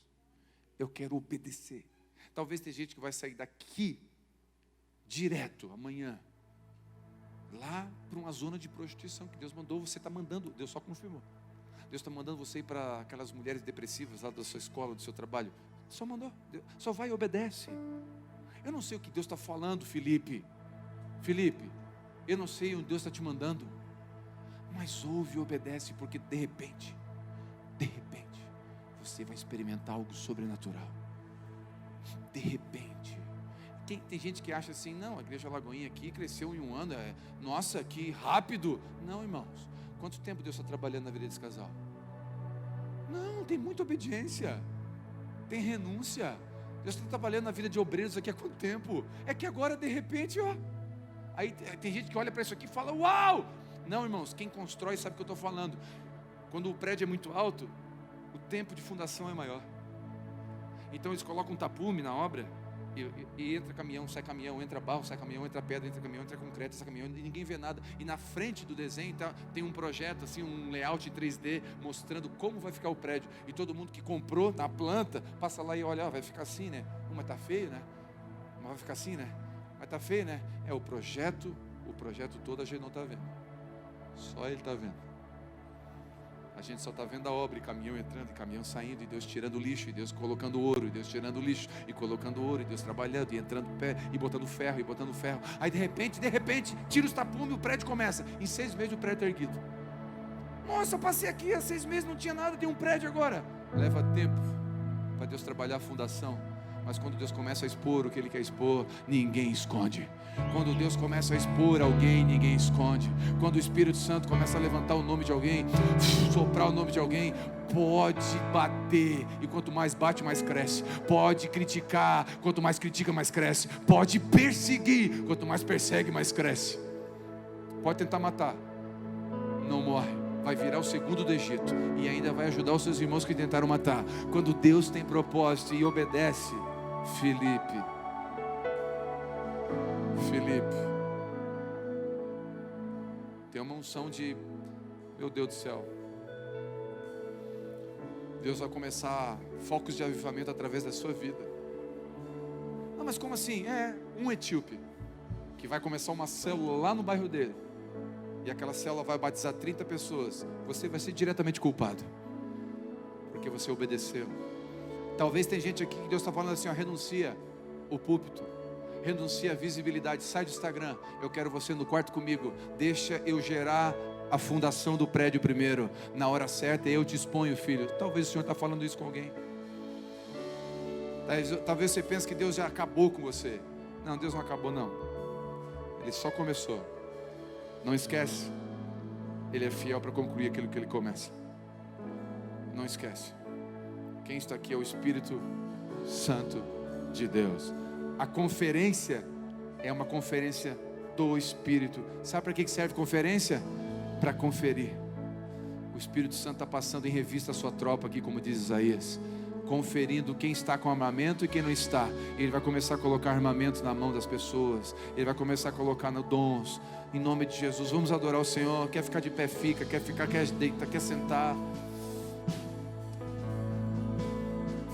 Eu quero obedecer. Talvez tenha gente que vai sair daqui, direto, amanhã, lá para uma zona de prostituição que Deus mandou, você está mandando, Deus só confirmou. Deus está mandando você ir para aquelas mulheres depressivas lá da sua escola, do seu trabalho. Só mandou, Deus, só vai e obedece. Eu não sei o que Deus está falando, Filipe, eu não sei onde Deus está te mandando, mas ouve e obedece, porque de repente, você vai experimentar algo sobrenatural. De repente. Tem gente que acha assim, não, a igreja Lagoinha aqui cresceu em um ano, nossa, que rápido. Não, irmãos, quanto tempo Deus está trabalhando na vida desse casal? Não, tem muita obediência, tem renúncia, Deus está trabalhando na vida de obreiros aqui há quanto tempo? É que agora, de repente, ó. Aí tem gente que olha para isso aqui e fala, uau! Não, irmãos, quem constrói sabe o que eu estou falando. Quando o prédio é muito alto, o tempo de fundação é maior. Então eles colocam um tapume na obra, e entra caminhão, sai caminhão, entra barro, sai caminhão, entra pedra, entra caminhão, entra concreto, sai caminhão, e ninguém vê nada. E na frente do desenho tem um projeto, assim, um layout 3D, mostrando como vai ficar o prédio. E todo mundo que comprou na planta, passa lá e olha, ó, vai ficar assim, né? Mas tá feio, né? Mas vai ficar assim, né? Mas tá feio, né? É o projeto todo a gente não está vendo. Só ele está vendo. A gente só está vendo a obra, e caminhão entrando, e caminhão saindo, e Deus tirando lixo, e Deus colocando ouro, e Deus tirando lixo, e colocando ouro, e Deus trabalhando, e entrando pé, e botando ferro, e botando ferro. Aí de repente, tira os tapumes e o prédio começa. Em 6 meses o prédio está erguido. Nossa, eu passei aqui há 6 meses, não tinha nada, tem um prédio agora. Leva tempo para Deus trabalhar a fundação. Mas quando Deus começa a expor o que Ele quer expor, ninguém esconde. Quando Deus começa a expor alguém, ninguém esconde. Quando o Espírito Santo começa a levantar o nome de alguém, soprar o nome de alguém, pode bater, e quanto mais bate, mais cresce. Pode criticar, quanto mais critica, mais cresce. Pode perseguir, quanto mais persegue, mais cresce. Pode tentar matar, não morre. Vai virar o segundo do Egito, e ainda vai ajudar os seus irmãos que tentaram matar. Quando Deus tem propósito e obedece, Filipe, tem uma unção de, meu Deus do céu, Deus vai começar focos de avivamento através da sua vida. Ah, mas como assim? Um etíope que vai começar uma célula lá no bairro dele, e aquela célula vai batizar 30 pessoas, você vai ser diretamente culpado, porque você obedeceu. Talvez tem gente aqui que Deus está falando assim, ó, renuncia o púlpito, renuncia a visibilidade, sai do Instagram, eu quero você no quarto comigo, deixa eu gerar a fundação do prédio primeiro, na hora certa eu te exponho, filho. Talvez o Senhor está falando isso com alguém. Talvez você pense que Deus já acabou com você. Não, Deus não acabou não, Ele só começou. Não esquece, Ele é fiel para concluir aquilo que Ele começa. Não esquece. Quem está aqui é o Espírito Santo de Deus. A conferência é uma conferência do Espírito. Sabe para que serve conferência? Para conferir. O Espírito Santo está passando em revista a sua tropa aqui, como diz Isaías, conferindo quem está com armamento e quem não está. Ele vai começar a colocar armamento na mão das pessoas. Ele vai começar a colocar no dons. Em nome de Jesus, vamos adorar o Senhor. Quer ficar de pé, fica. Quer ficar, quer deitar, quer sentar,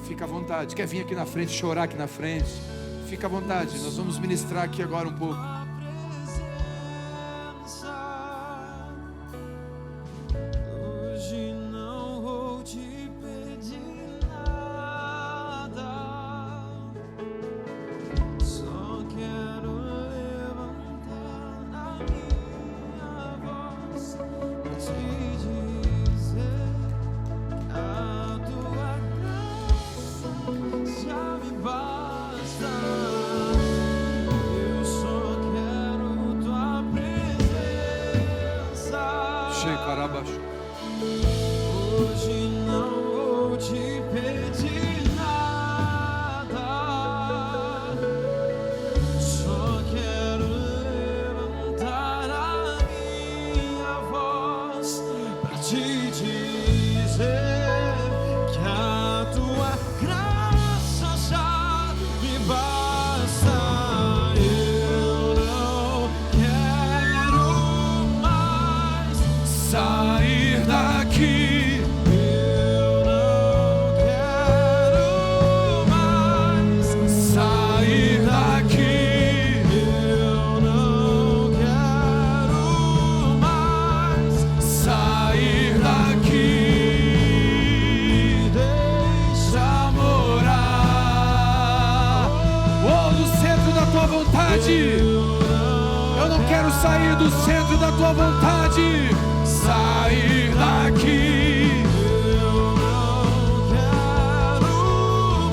fica à vontade. Quer vir aqui na frente, chorar aqui na frente, fica à vontade. Nós vamos ministrar aqui agora um pouco. Eu não quero sair do centro da tua vontade. Sair daqui. Eu não quero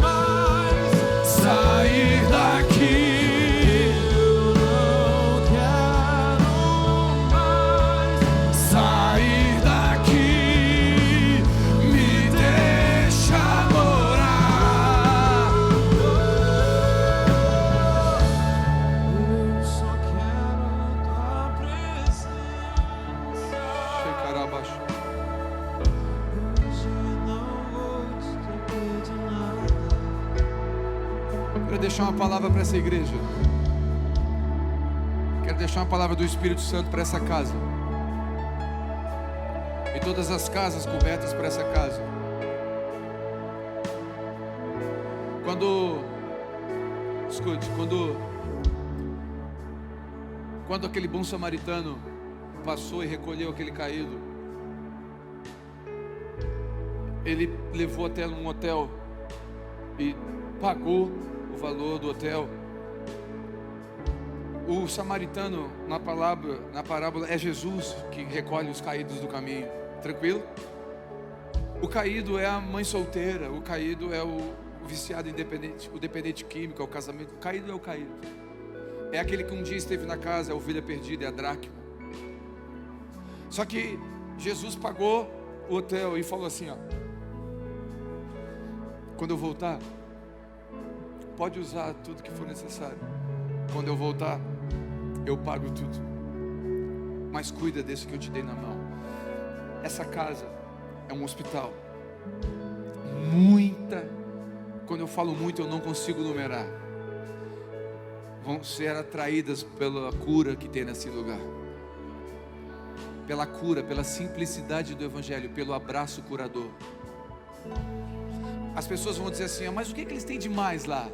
mais sair daqui. Eu não quero mais sair daqui. Me deixa morar. deixar uma palavra para essa igreja. Quero deixar uma palavra do Espírito Santo para essa casa. E todas as casas cobertas por essa casa. Escute, quando aquele bom samaritano passou e recolheu aquele caído, ele levou até um hotel e pagou o valor do hotel. O samaritano na parábola é Jesus que recolhe os caídos do caminho. Tranquilo? O caído é a mãe solteira, o caído é o viciado independente, o dependente químico, é o casamento. O caído é o caído. É aquele que um dia esteve na casa, é a ovelha perdida, é a dracma. Só que Jesus pagou o hotel e falou assim, ó: quando eu voltar, pode usar tudo que for necessário. Quando eu voltar, eu pago tudo. Mas cuida desse que eu te dei na mão. Essa casa é um hospital. Quando eu falo muito, eu não consigo numerar. Vão ser atraídas pela cura que tem nesse lugar. Pela cura, pela simplicidade do Evangelho, pelo abraço curador. As pessoas vão dizer assim: mas o que eles têm de mais lá?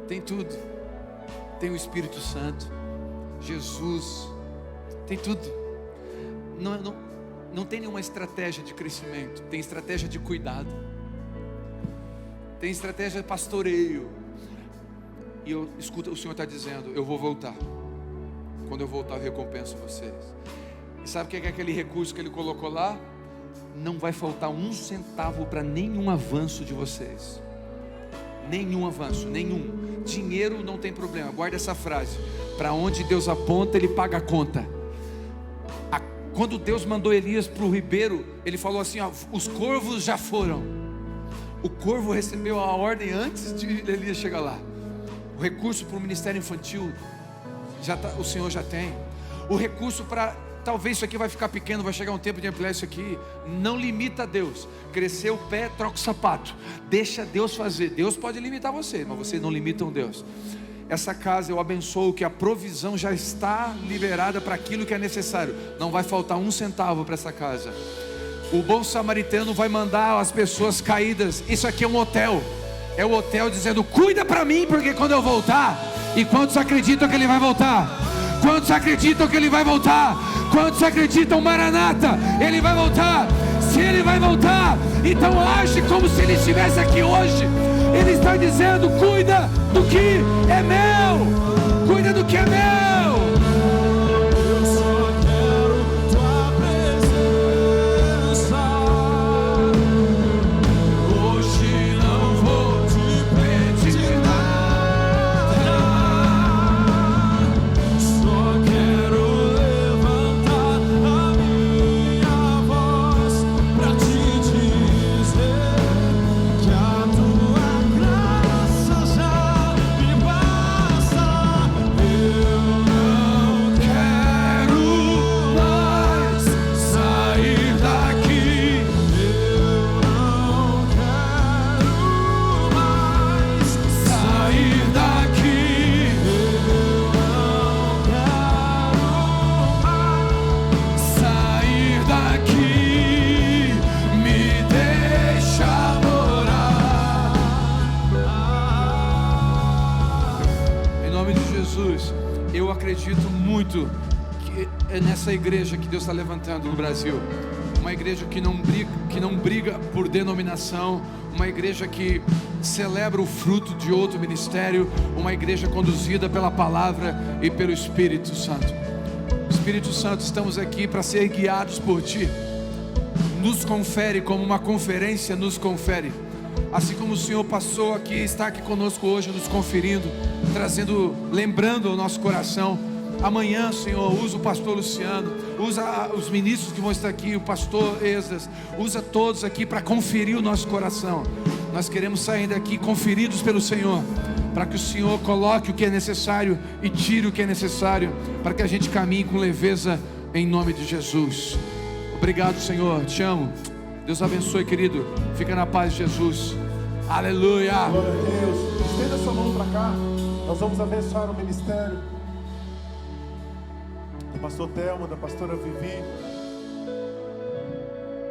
Tem tudo. Tem o Espírito Santo, Jesus, tem tudo. Não tem nenhuma estratégia de crescimento. Tem estratégia de cuidado. Tem estratégia de pastoreio. E escuta, o Senhor está dizendo: eu vou voltar. Quando eu voltar, eu recompenso vocês. E sabe o que é aquele recurso que Ele colocou lá? Não vai faltar um centavo para nenhum avanço de vocês. Nenhum avanço, nenhum. Dinheiro não tem problema. Guarda essa frase: para onde Deus aponta, Ele paga a conta. Quando Deus mandou Elias para o ribeiro, Ele falou assim: ó, os corvos já foram. O corvo recebeu a ordem antes de Elias chegar lá. O recurso para o ministério infantil o Senhor já tem. O recurso para, talvez isso aqui vai ficar pequeno, vai chegar um tempo de ampliar isso aqui. Não limita Deus. Cresceu o pé, troca o sapato. Deixa Deus fazer. Deus pode limitar você, mas vocês não limitam Deus. Essa casa eu abençoo que a provisão já está liberada para aquilo que é necessário. Não vai faltar um centavo para essa casa. O bom samaritano vai mandar as pessoas caídas. Isso aqui é um hotel. É o hotel dizendo: cuida para mim, porque quando eu voltar. E quantos acreditam que Ele vai voltar? Quantos acreditam que Ele vai voltar? Quantos acreditam, Maranata? Ele vai voltar. Se Ele vai voltar, então age como se Ele estivesse aqui hoje. Ele está dizendo: cuida do que é meu. Cuida do que é meu. Eu acredito muito que é nessa igreja que Deus está levantando no Brasil. Uma igreja que não briga por denominação. Uma igreja que celebra o fruto de outro ministério. Uma igreja conduzida pela palavra e pelo Espírito Santo. Espírito Santo, estamos aqui para ser guiados por Ti. Nos confere como uma conferência nos confere. Assim como o Senhor passou aqui, está aqui conosco hoje, nos conferindo, trazendo, lembrando ao nosso coração. Amanhã, Senhor, usa o pastor Luciano, usa os ministros que vão estar aqui, o pastor Esdras, usa todos aqui para conferir o nosso coração. Nós queremos sair daqui conferidos pelo Senhor, para que o Senhor coloque o que é necessário e tire o que é necessário, para que a gente caminhe com leveza em nome de Jesus. Obrigado, Senhor, te amo. Deus abençoe, querido. Fica na paz de Jesus. Aleluia. Glória a Deus. Estenda sua mão para cá. Nós vamos abençoar o ministério do pastor Telmo, da pastora Vivi.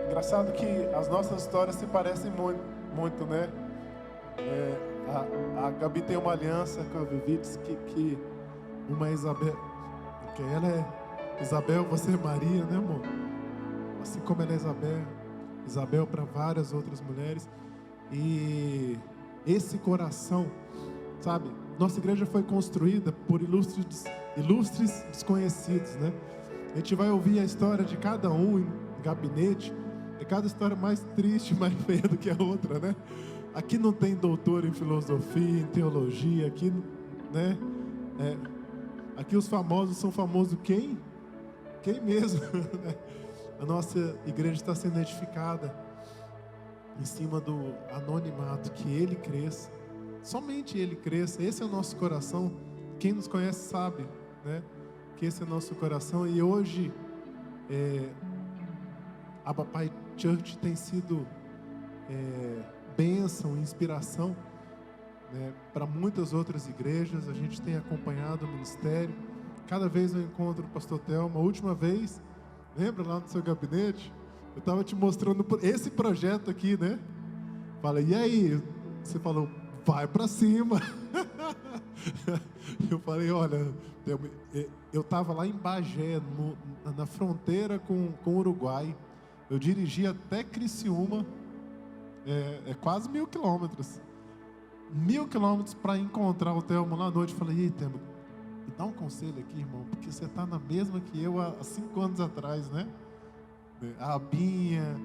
Engraçado que as nossas histórias se parecem muito, né? A Gabi tem uma aliança com a Vivi, diz que uma é Isabel, que ela é Isabel, você é Maria, né, amor? Assim como ela é Isabel para várias outras mulheres. E esse coração, sabe? Nossa igreja foi construída por ilustres desconhecidos, né? A gente vai ouvir a história de cada um em gabinete. É cada história mais triste, mais feia do que a outra, né? Aqui não tem doutor em filosofia, em teologia, aqui, né? Aqui os famosos são famosos quem? Quem mesmo? A nossa igreja está sendo edificada em cima do anonimato, que ele cresça, somente ele cresça. Esse é o nosso coração. Quem nos conhece sabe, né? Que esse é o nosso coração. E hoje a Papai Church tem sido bênção, inspiração, né, para muitas outras igrejas. A gente tem acompanhado o ministério. Cada vez eu encontro o pastor Telmo. A última vez, lembra lá no seu gabinete? Eu estava te mostrando esse projeto aqui, né? Falei, e aí? Você falou, vai para cima. Eu falei, olha, eu estava lá em Bagé, na fronteira com o Uruguai. Eu dirigi até Criciúma, quase 1.000 quilômetros. 1.000 quilômetros para encontrar o Telmo lá à noite. Eu falei, ei, Telmo, me dá um conselho aqui, irmão, porque você está na mesma que eu há 5 anos atrás, né? A Abinha,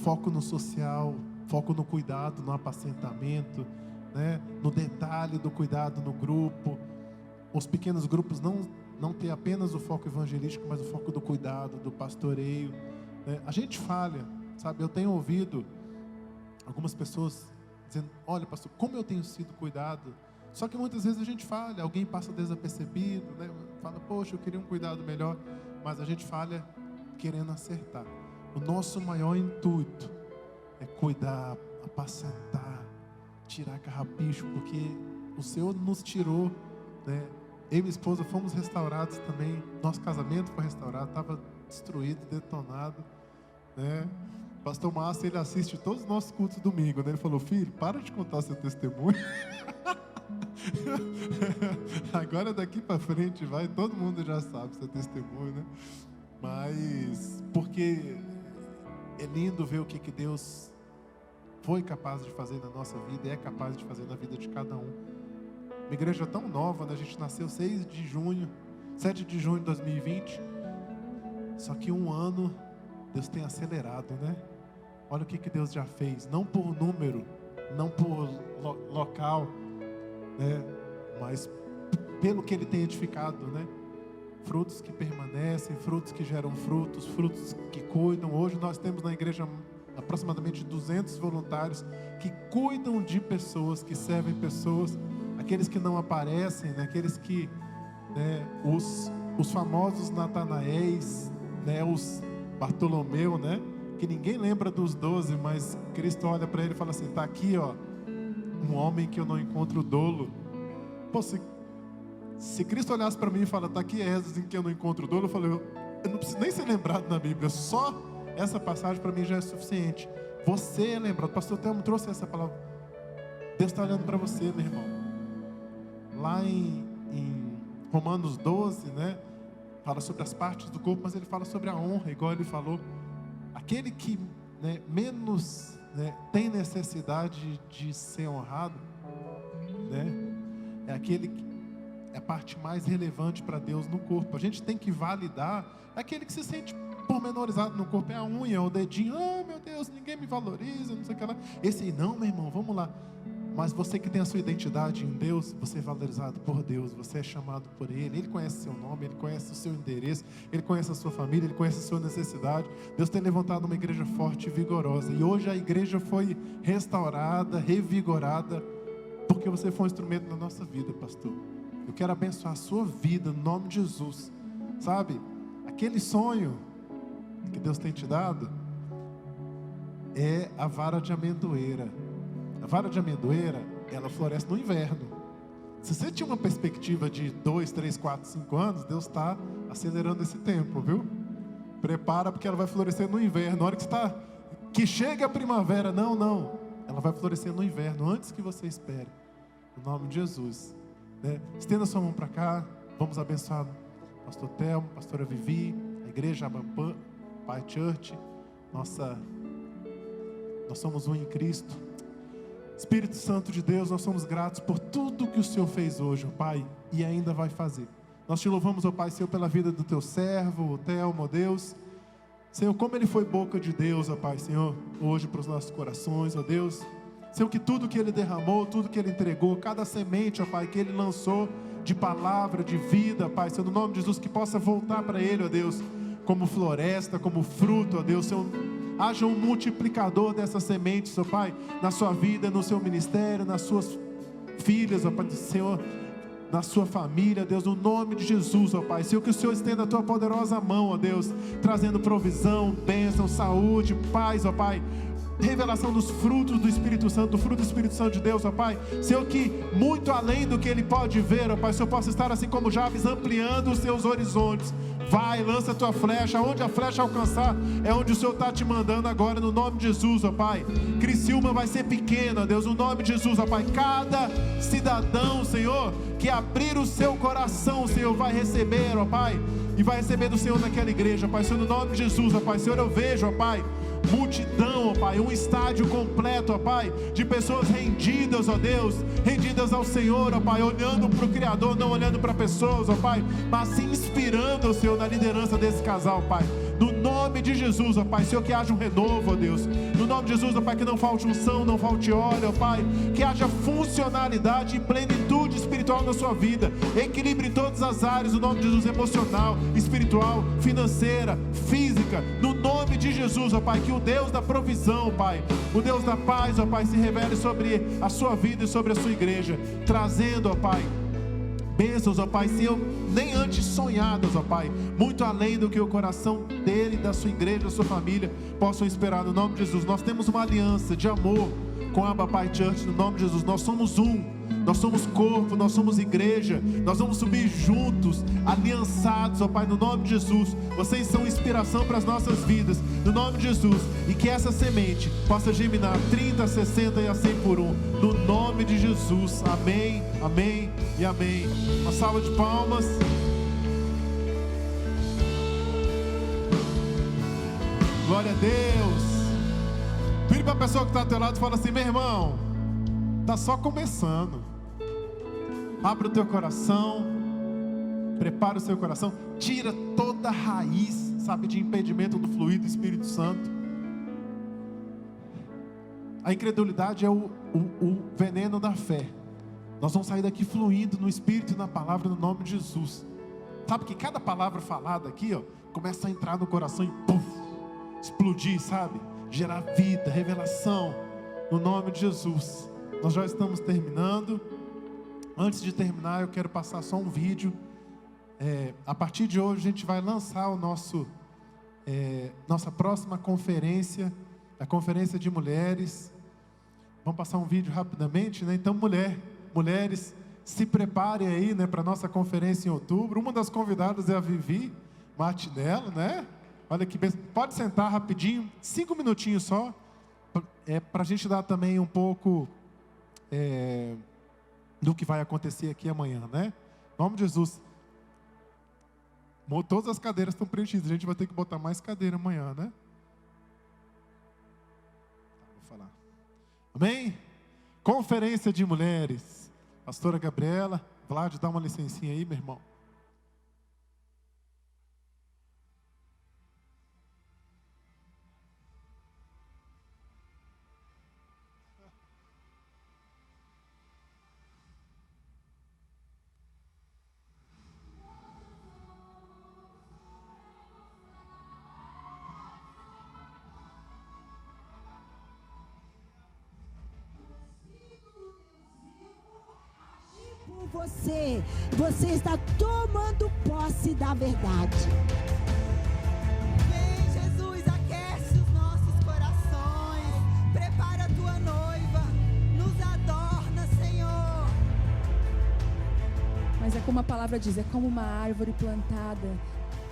foco no social, foco no cuidado, no apacentamento, né? No detalhe do cuidado no grupo. Os pequenos grupos não ter apenas o foco evangelístico, mas o foco do cuidado, do pastoreio, né? A gente falha, sabe? Eu tenho ouvido algumas pessoas dizendo, olha, pastor, como eu tenho sido cuidado. Só que muitas vezes a gente falha, alguém passa desapercebido, né? Fala, poxa, eu queria um cuidado melhor, mas a gente falha querendo acertar. O nosso maior intuito é cuidar, apacentar, tirar carrapicho, porque o Senhor nos tirou, né? Eu e minha esposa fomos restaurados também. Nosso casamento foi restaurado, estava destruído, detonado, né? Pastor Márcio, ele assiste todos os nossos cultos domingo, né? Ele falou, filho, para de contar seu testemunho. Agora daqui para frente todo mundo já sabe seu testemunho, né? Mas porque é lindo ver o que Deus foi capaz de fazer na nossa vida e é capaz de fazer na vida de cada um. Uma igreja tão nova, né? A gente nasceu 7 de junho de 2020. Só que um ano Deus tem acelerado, né? Olha o que Deus já fez, não por número, não por local, né? Mas pelo que Ele tem edificado, né? Frutos que permanecem, frutos que geram frutos, frutos que cuidam. Hoje nós temos na igreja aproximadamente 200 voluntários que cuidam de pessoas, que servem pessoas, aqueles que não aparecem, né? Aqueles que, né? Os famosos Natanaéis, né? Os Bartolomeu, né? Que ninguém lembra dos 12, mas Cristo olha para ele e fala assim, está aqui, ó, um homem que eu não encontro dolo. Pô, se Cristo olhasse para mim e fala, está aqui Esdras em que eu não encontro dolo, eu falei, eu não preciso nem ser lembrado na Bíblia, só essa passagem para mim já é suficiente. Você é lembrado. O pastor Telmo trouxe essa palavra. Deus está olhando para você, meu irmão. Lá em Romanos 12, né, fala sobre as partes do corpo, mas ele fala sobre a honra, igual ele falou. Aquele que, né, menos, né, tem necessidade de ser honrado, né, é aquele que é a parte mais relevante para Deus no corpo. A gente tem que validar aquele que se sente pormenorizado no corpo. É a unha, é o dedinho. Oh, meu Deus, ninguém me valoriza, não sei o que lá. Esse aí, não, meu irmão, vamos lá. Mas você que tem a sua identidade em Deus, você é valorizado por Deus, você é chamado por Ele. Ele conhece seu nome, Ele conhece o seu endereço, Ele conhece a sua família, Ele conhece a sua necessidade. Deus tem levantado uma igreja forte e vigorosa. E hoje a igreja foi restaurada, revigorada, porque você foi um instrumento na nossa vida, pastor. Eu quero abençoar a sua vida no nome de Jesus. Sabe, aquele sonho que Deus tem te dado é a vara de amendoeira. A vara de amendoeira ela floresce no inverno. Se você tinha uma perspectiva de 2, 3, 4, 5 anos, Deus está acelerando esse tempo, viu? Prepara, porque ela vai florescer no inverno. Na hora que chega a primavera, não. Ela vai florescer no inverno, antes que você espere. No nome de Jesus. Né? Estenda sua mão para cá. Vamos abençoar o pastor Telmo, a pastora Vivi, a igreja Abampan, Pai Church. Nós somos um em Cristo. Espírito Santo de Deus, nós somos gratos por tudo que o Senhor fez hoje, ó Pai, e ainda vai fazer. Nós te louvamos, ó Pai, Senhor, pela vida do teu servo, o Telmo, ó Deus. Senhor, como ele foi boca de Deus, ó Pai, Senhor, hoje para os nossos corações, ó Deus. Senhor, que tudo que ele derramou, tudo que ele entregou, cada semente, ó Pai, que ele lançou de palavra, de vida, Pai, Senhor, no nome de Jesus, que possa voltar para ele, ó Deus, como floresta, como fruto, ó Deus, Senhor, haja um multiplicador dessas sementes, ó Pai, na sua vida, no seu ministério, nas suas filhas, ó Pai, Senhor, na sua família, Deus, no nome de Jesus, ó Pai. Senhor, que o Senhor estenda a tua poderosa mão, ó Deus, trazendo provisão, bênção, saúde, paz, ó Pai. Revelação dos frutos do Espírito Santo, do fruto do Espírito Santo de Deus, ó Pai. Senhor, que muito além do que ele pode ver, ó Pai, o Senhor possa estar assim como Jabes, ampliando os seus horizontes. Vai, lança a tua flecha, onde a flecha alcançar, é onde o Senhor está te mandando agora, no nome de Jesus, ó Pai. Criciúma vai ser pequena, Deus, no nome de Jesus, ó Pai. Cada cidadão, Senhor, que abrir o seu coração, Senhor, vai receber, ó Pai, e vai receber do Senhor naquela igreja, ó Pai. Senhor, no nome de Jesus, ó Pai. Senhor, eu vejo, ó Pai, multidão, ó Pai, um estádio completo, ó Pai, de pessoas rendidas, ó Deus, rendidas ao Senhor, ó Pai, olhando para o Criador, não olhando para pessoas, ó Pai, mas se inspirando, ó Senhor, na liderança desse casal, Pai. No nome de Jesus, ó Pai, Senhor, que haja um renovo, ó Deus. No nome de Jesus, ó Pai, que não falte unção, não falte óleo, ó Pai, que haja funcionalidade e plenitude espiritual na sua vida, equilíbrio em todas as áreas, no nome de Jesus, emocional, espiritual, financeira, física, no nome de Jesus, ó Pai, que o Deus da provisão, Pai, o Deus da paz, ó Pai, se revele sobre a sua vida e sobre a sua igreja, trazendo, ó Pai, bênçãos, ó Pai, Senhor, nem antes sonhadas, ó Pai, muito além do que o coração dele, da sua igreja, da sua família, possam esperar, no nome de Jesus. Nós temos uma aliança de amor com a Abba Pai Church, no nome de Jesus. Nós somos um, nós somos corpo, nós somos igreja, nós vamos subir juntos, aliançados, ó Pai, no nome de Jesus. Vocês são inspiração para as nossas vidas, no nome de Jesus, e que essa semente possa germinar 30, 60 e a 100 por um, no nome de Jesus. Amém, amém e amém. Uma salva de palmas. Glória a Deus. Vire para a pessoa que está ao teu lado e fala assim: meu irmão, está só começando. Abre o teu coração, prepara o seu coração, tira toda a raiz, sabe, de impedimento do fluir do Espírito Santo. A incredulidade é o veneno da fé. Nós vamos sair daqui fluindo no Espírito e na palavra, no nome de Jesus. Sabe que cada palavra falada aqui, ó, começa a entrar no coração e pum, explodir, sabe? Gerar vida, revelação, no nome de Jesus. Nós já estamos terminando. Antes de terminar, eu quero passar só um vídeo. A partir de hoje a gente vai lançar o nossa próxima conferência, a conferência de mulheres. Vamos passar um vídeo rapidamente, né? Então, mulheres, se preparem aí, né, para a nossa conferência em outubro. Uma das convidadas é a Vivi Martinello, né? Olha que bem. Pode sentar rapidinho, 5 minutinhos só, para a gente dar também um pouco do que vai acontecer aqui amanhã, né? Em nome de Jesus. Todas as cadeiras estão preenchidas, a gente vai ter que botar mais cadeira amanhã, né? Vou falar. Amém? Conferência de mulheres. Pastora Gabriela, Vlad, dá uma licencinha aí, meu irmão. Você está tomando posse da verdade. Vem, Jesus, aquece os nossos corações. Prepara a tua noiva. Nos adorna, Senhor. Como a palavra diz, é como uma árvore plantada.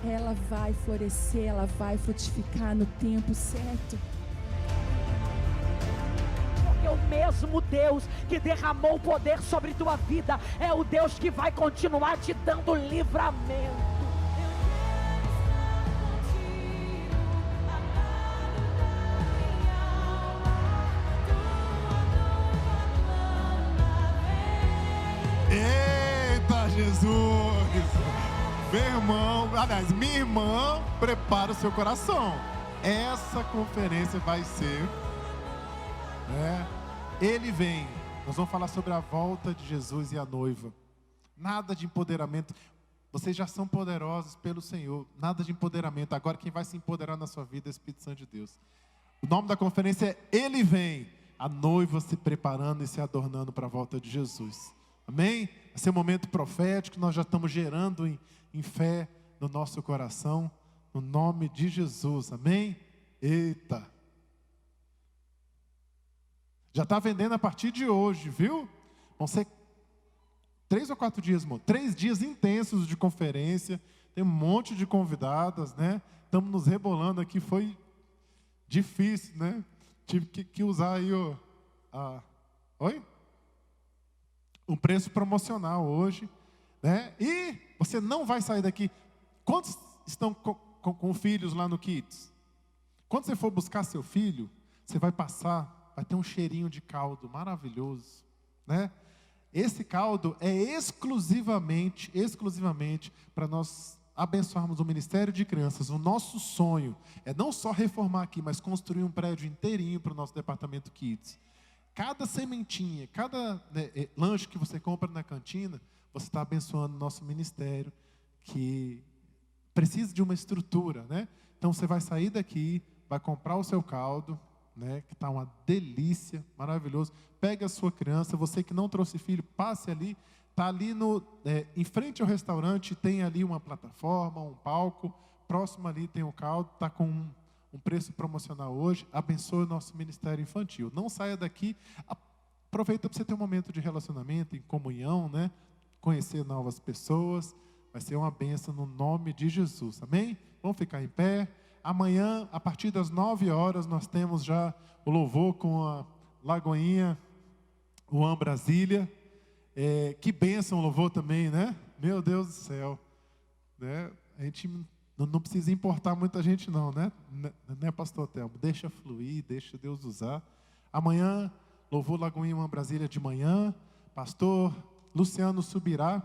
Ela vai florescer, ela vai frutificar no tempo certo. Porque o mesmo Deus que derramou o poder sobre tua vida é o Deus que vai continuar te dando livramento. Eita, Jesus! Meu irmão, aliás, minha irmã, prepara o seu coração. Essa conferência vai ser, Ele vem. Nós vamos falar sobre a volta de Jesus e a noiva. Nada de empoderamento. Vocês já são poderosos pelo Senhor. Nada de empoderamento. Agora quem vai se empoderar na sua vida é o Espírito Santo de Deus. O nome da conferência é Ele Vem. A noiva se preparando e se adornando para a volta de Jesus. Amém? Esse é um momento profético. Nós já estamos gerando em fé no nosso coração. No nome de Jesus. Amém? Eita. Já está vendendo a partir de hoje, viu? Vão ser 3 ou 4 dias, irmão. 3 dias intensos de conferência. Tem um monte de convidadas, né? Estamos nos rebolando aqui. Foi difícil, né? Tive que usar aí um preço promocional hoje, né? E você não vai sair daqui. Quantos estão com filhos lá no Kids? Quando você for buscar seu filho, você vai passar, vai ter um cheirinho de caldo maravilhoso, né? Esse caldo é exclusivamente para nós abençoarmos o Ministério de Crianças. O nosso sonho é não só reformar aqui, mas construir um prédio inteirinho para o nosso departamento Kids. Cada sementinha, cada lanche que você compra na cantina, você está abençoando o nosso ministério, que precisa de uma estrutura, né? Então você vai sair daqui, vai comprar o seu caldo, né? Que está uma delícia, maravilhoso. Pega a sua criança, você que não trouxe filho, passe ali. Está ali em frente ao restaurante, tem ali uma plataforma, um palco. Próximo ali tem o caldo, está com um preço promocional hoje. Abençoe o nosso ministério infantil. Não saia daqui, aproveita para você ter um momento de relacionamento, em comunhão, né? Conhecer novas pessoas. Vai ser uma bênção no nome de Jesus, amém? Vamos ficar em pé. Amanhã, a partir das 9 horas, nós temos já o louvor com a Lagoinha, One Brasília. Que bênção o louvor também, né? Meu Deus do céu, né? A gente não precisa importar muita gente não, né? Né, pastor Telmo? Deixa fluir, deixa Deus usar. Amanhã, louvor Lagoinha One Brasília de manhã. Pastor Luciano subirá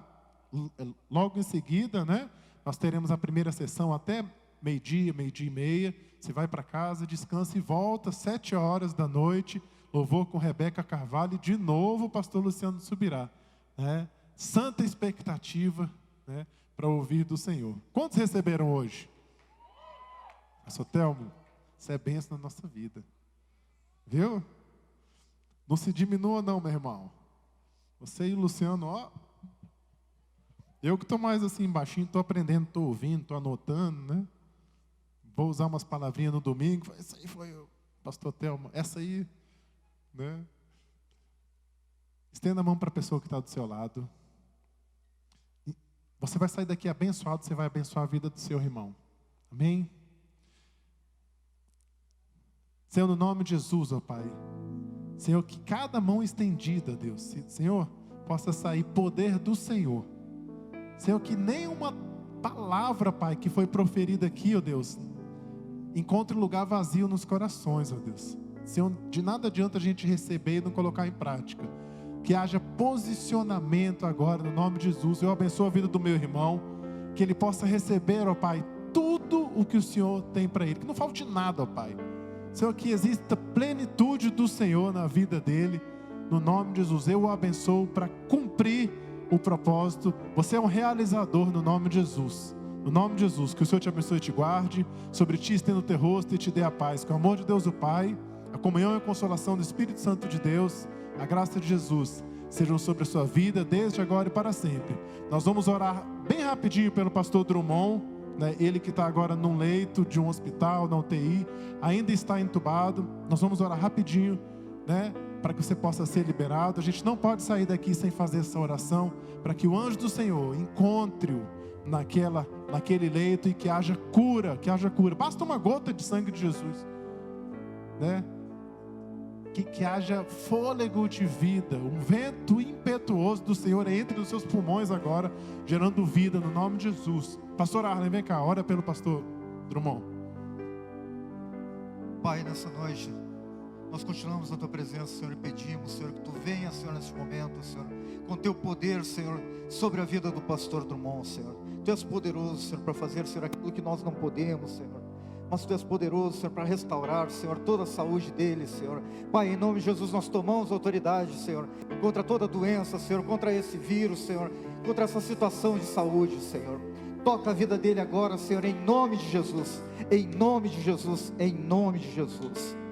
logo em seguida, né? Nós teremos a primeira sessão até meio-dia, meio-dia e meia. Você vai para casa, descansa e volta 7 horas da noite. Louvor com Rebeca Carvalho. E de novo o pastor Luciano subirá, né? Santa expectativa, né? Para ouvir do Senhor. Quantos receberam hoje? Pastor Telmo, isso é bênção na nossa vida. Viu? Não se diminua não, meu irmão. Você e o Luciano, ó. Eu que estou mais assim baixinho, estou aprendendo, estou ouvindo, estou anotando, né? Vou usar umas palavrinhas no domingo. Essa aí foi o pastor Telmo. Essa aí, né? Estenda a mão para a pessoa que está do seu lado. Você vai sair daqui abençoado, você vai abençoar a vida do seu irmão. Amém? Senhor, no nome de Jesus, ó Pai. Senhor, que cada mão estendida, Deus, Senhor, possa sair poder do Senhor. Senhor, que nenhuma palavra, Pai, que foi proferida aqui, ó Deus, encontre lugar vazio nos corações, ó Deus. Senhor, de nada adianta a gente receber e não colocar em prática. Que haja posicionamento agora, no nome de Jesus. Eu abençoo a vida do meu irmão, que ele possa receber, ó Pai, tudo o que o Senhor tem para ele. Que não falte nada, ó Pai. Senhor, que exista plenitude do Senhor na vida dele. No nome de Jesus, eu o abençoo para cumprir o propósito. Você é um realizador no nome de Jesus. No nome de Jesus, que o Senhor te abençoe e te guarde. Sobre ti estenda o teu rosto e te dê a paz. Que o amor de Deus o Pai, a comunhão e a consolação do Espírito Santo de Deus, a graça de Jesus, sejam sobre a sua vida, desde agora e para sempre. Nós vamos orar bem rapidinho pelo pastor Drummond, né? Ele que está agora num leito de um hospital, na UTI, ainda está entubado. Nós vamos orar rapidinho, né? para que você possa ser liberado. A gente não pode sair daqui sem fazer essa oração, para que o anjo do Senhor encontre-o naquele leito e que haja cura, Basta uma gota de sangue de Jesus, né? Que haja fôlego de vida, um vento impetuoso do Senhor entre os seus pulmões agora, gerando vida no nome de Jesus. Pastor Arlen, vem cá, ora pelo pastor Drummond. Pai, nessa noite, nós continuamos na Tua presença, Senhor, e pedimos, Senhor, que Tu venha, Senhor, nesse momento, Senhor, com Teu poder, Senhor, sobre a vida do pastor Drummond, Senhor. Tu és poderoso, Senhor, para fazer, Senhor, aquilo que nós não podemos, Senhor. Mas Tu és poderoso, Senhor, para restaurar, Senhor, toda a saúde dele, Senhor. Pai, em nome de Jesus, nós tomamos autoridade, Senhor, contra toda doença, Senhor, contra esse vírus, Senhor, contra essa situação de saúde, Senhor. Toca a vida dele agora, Senhor, em nome de Jesus, em nome de Jesus, em nome de Jesus.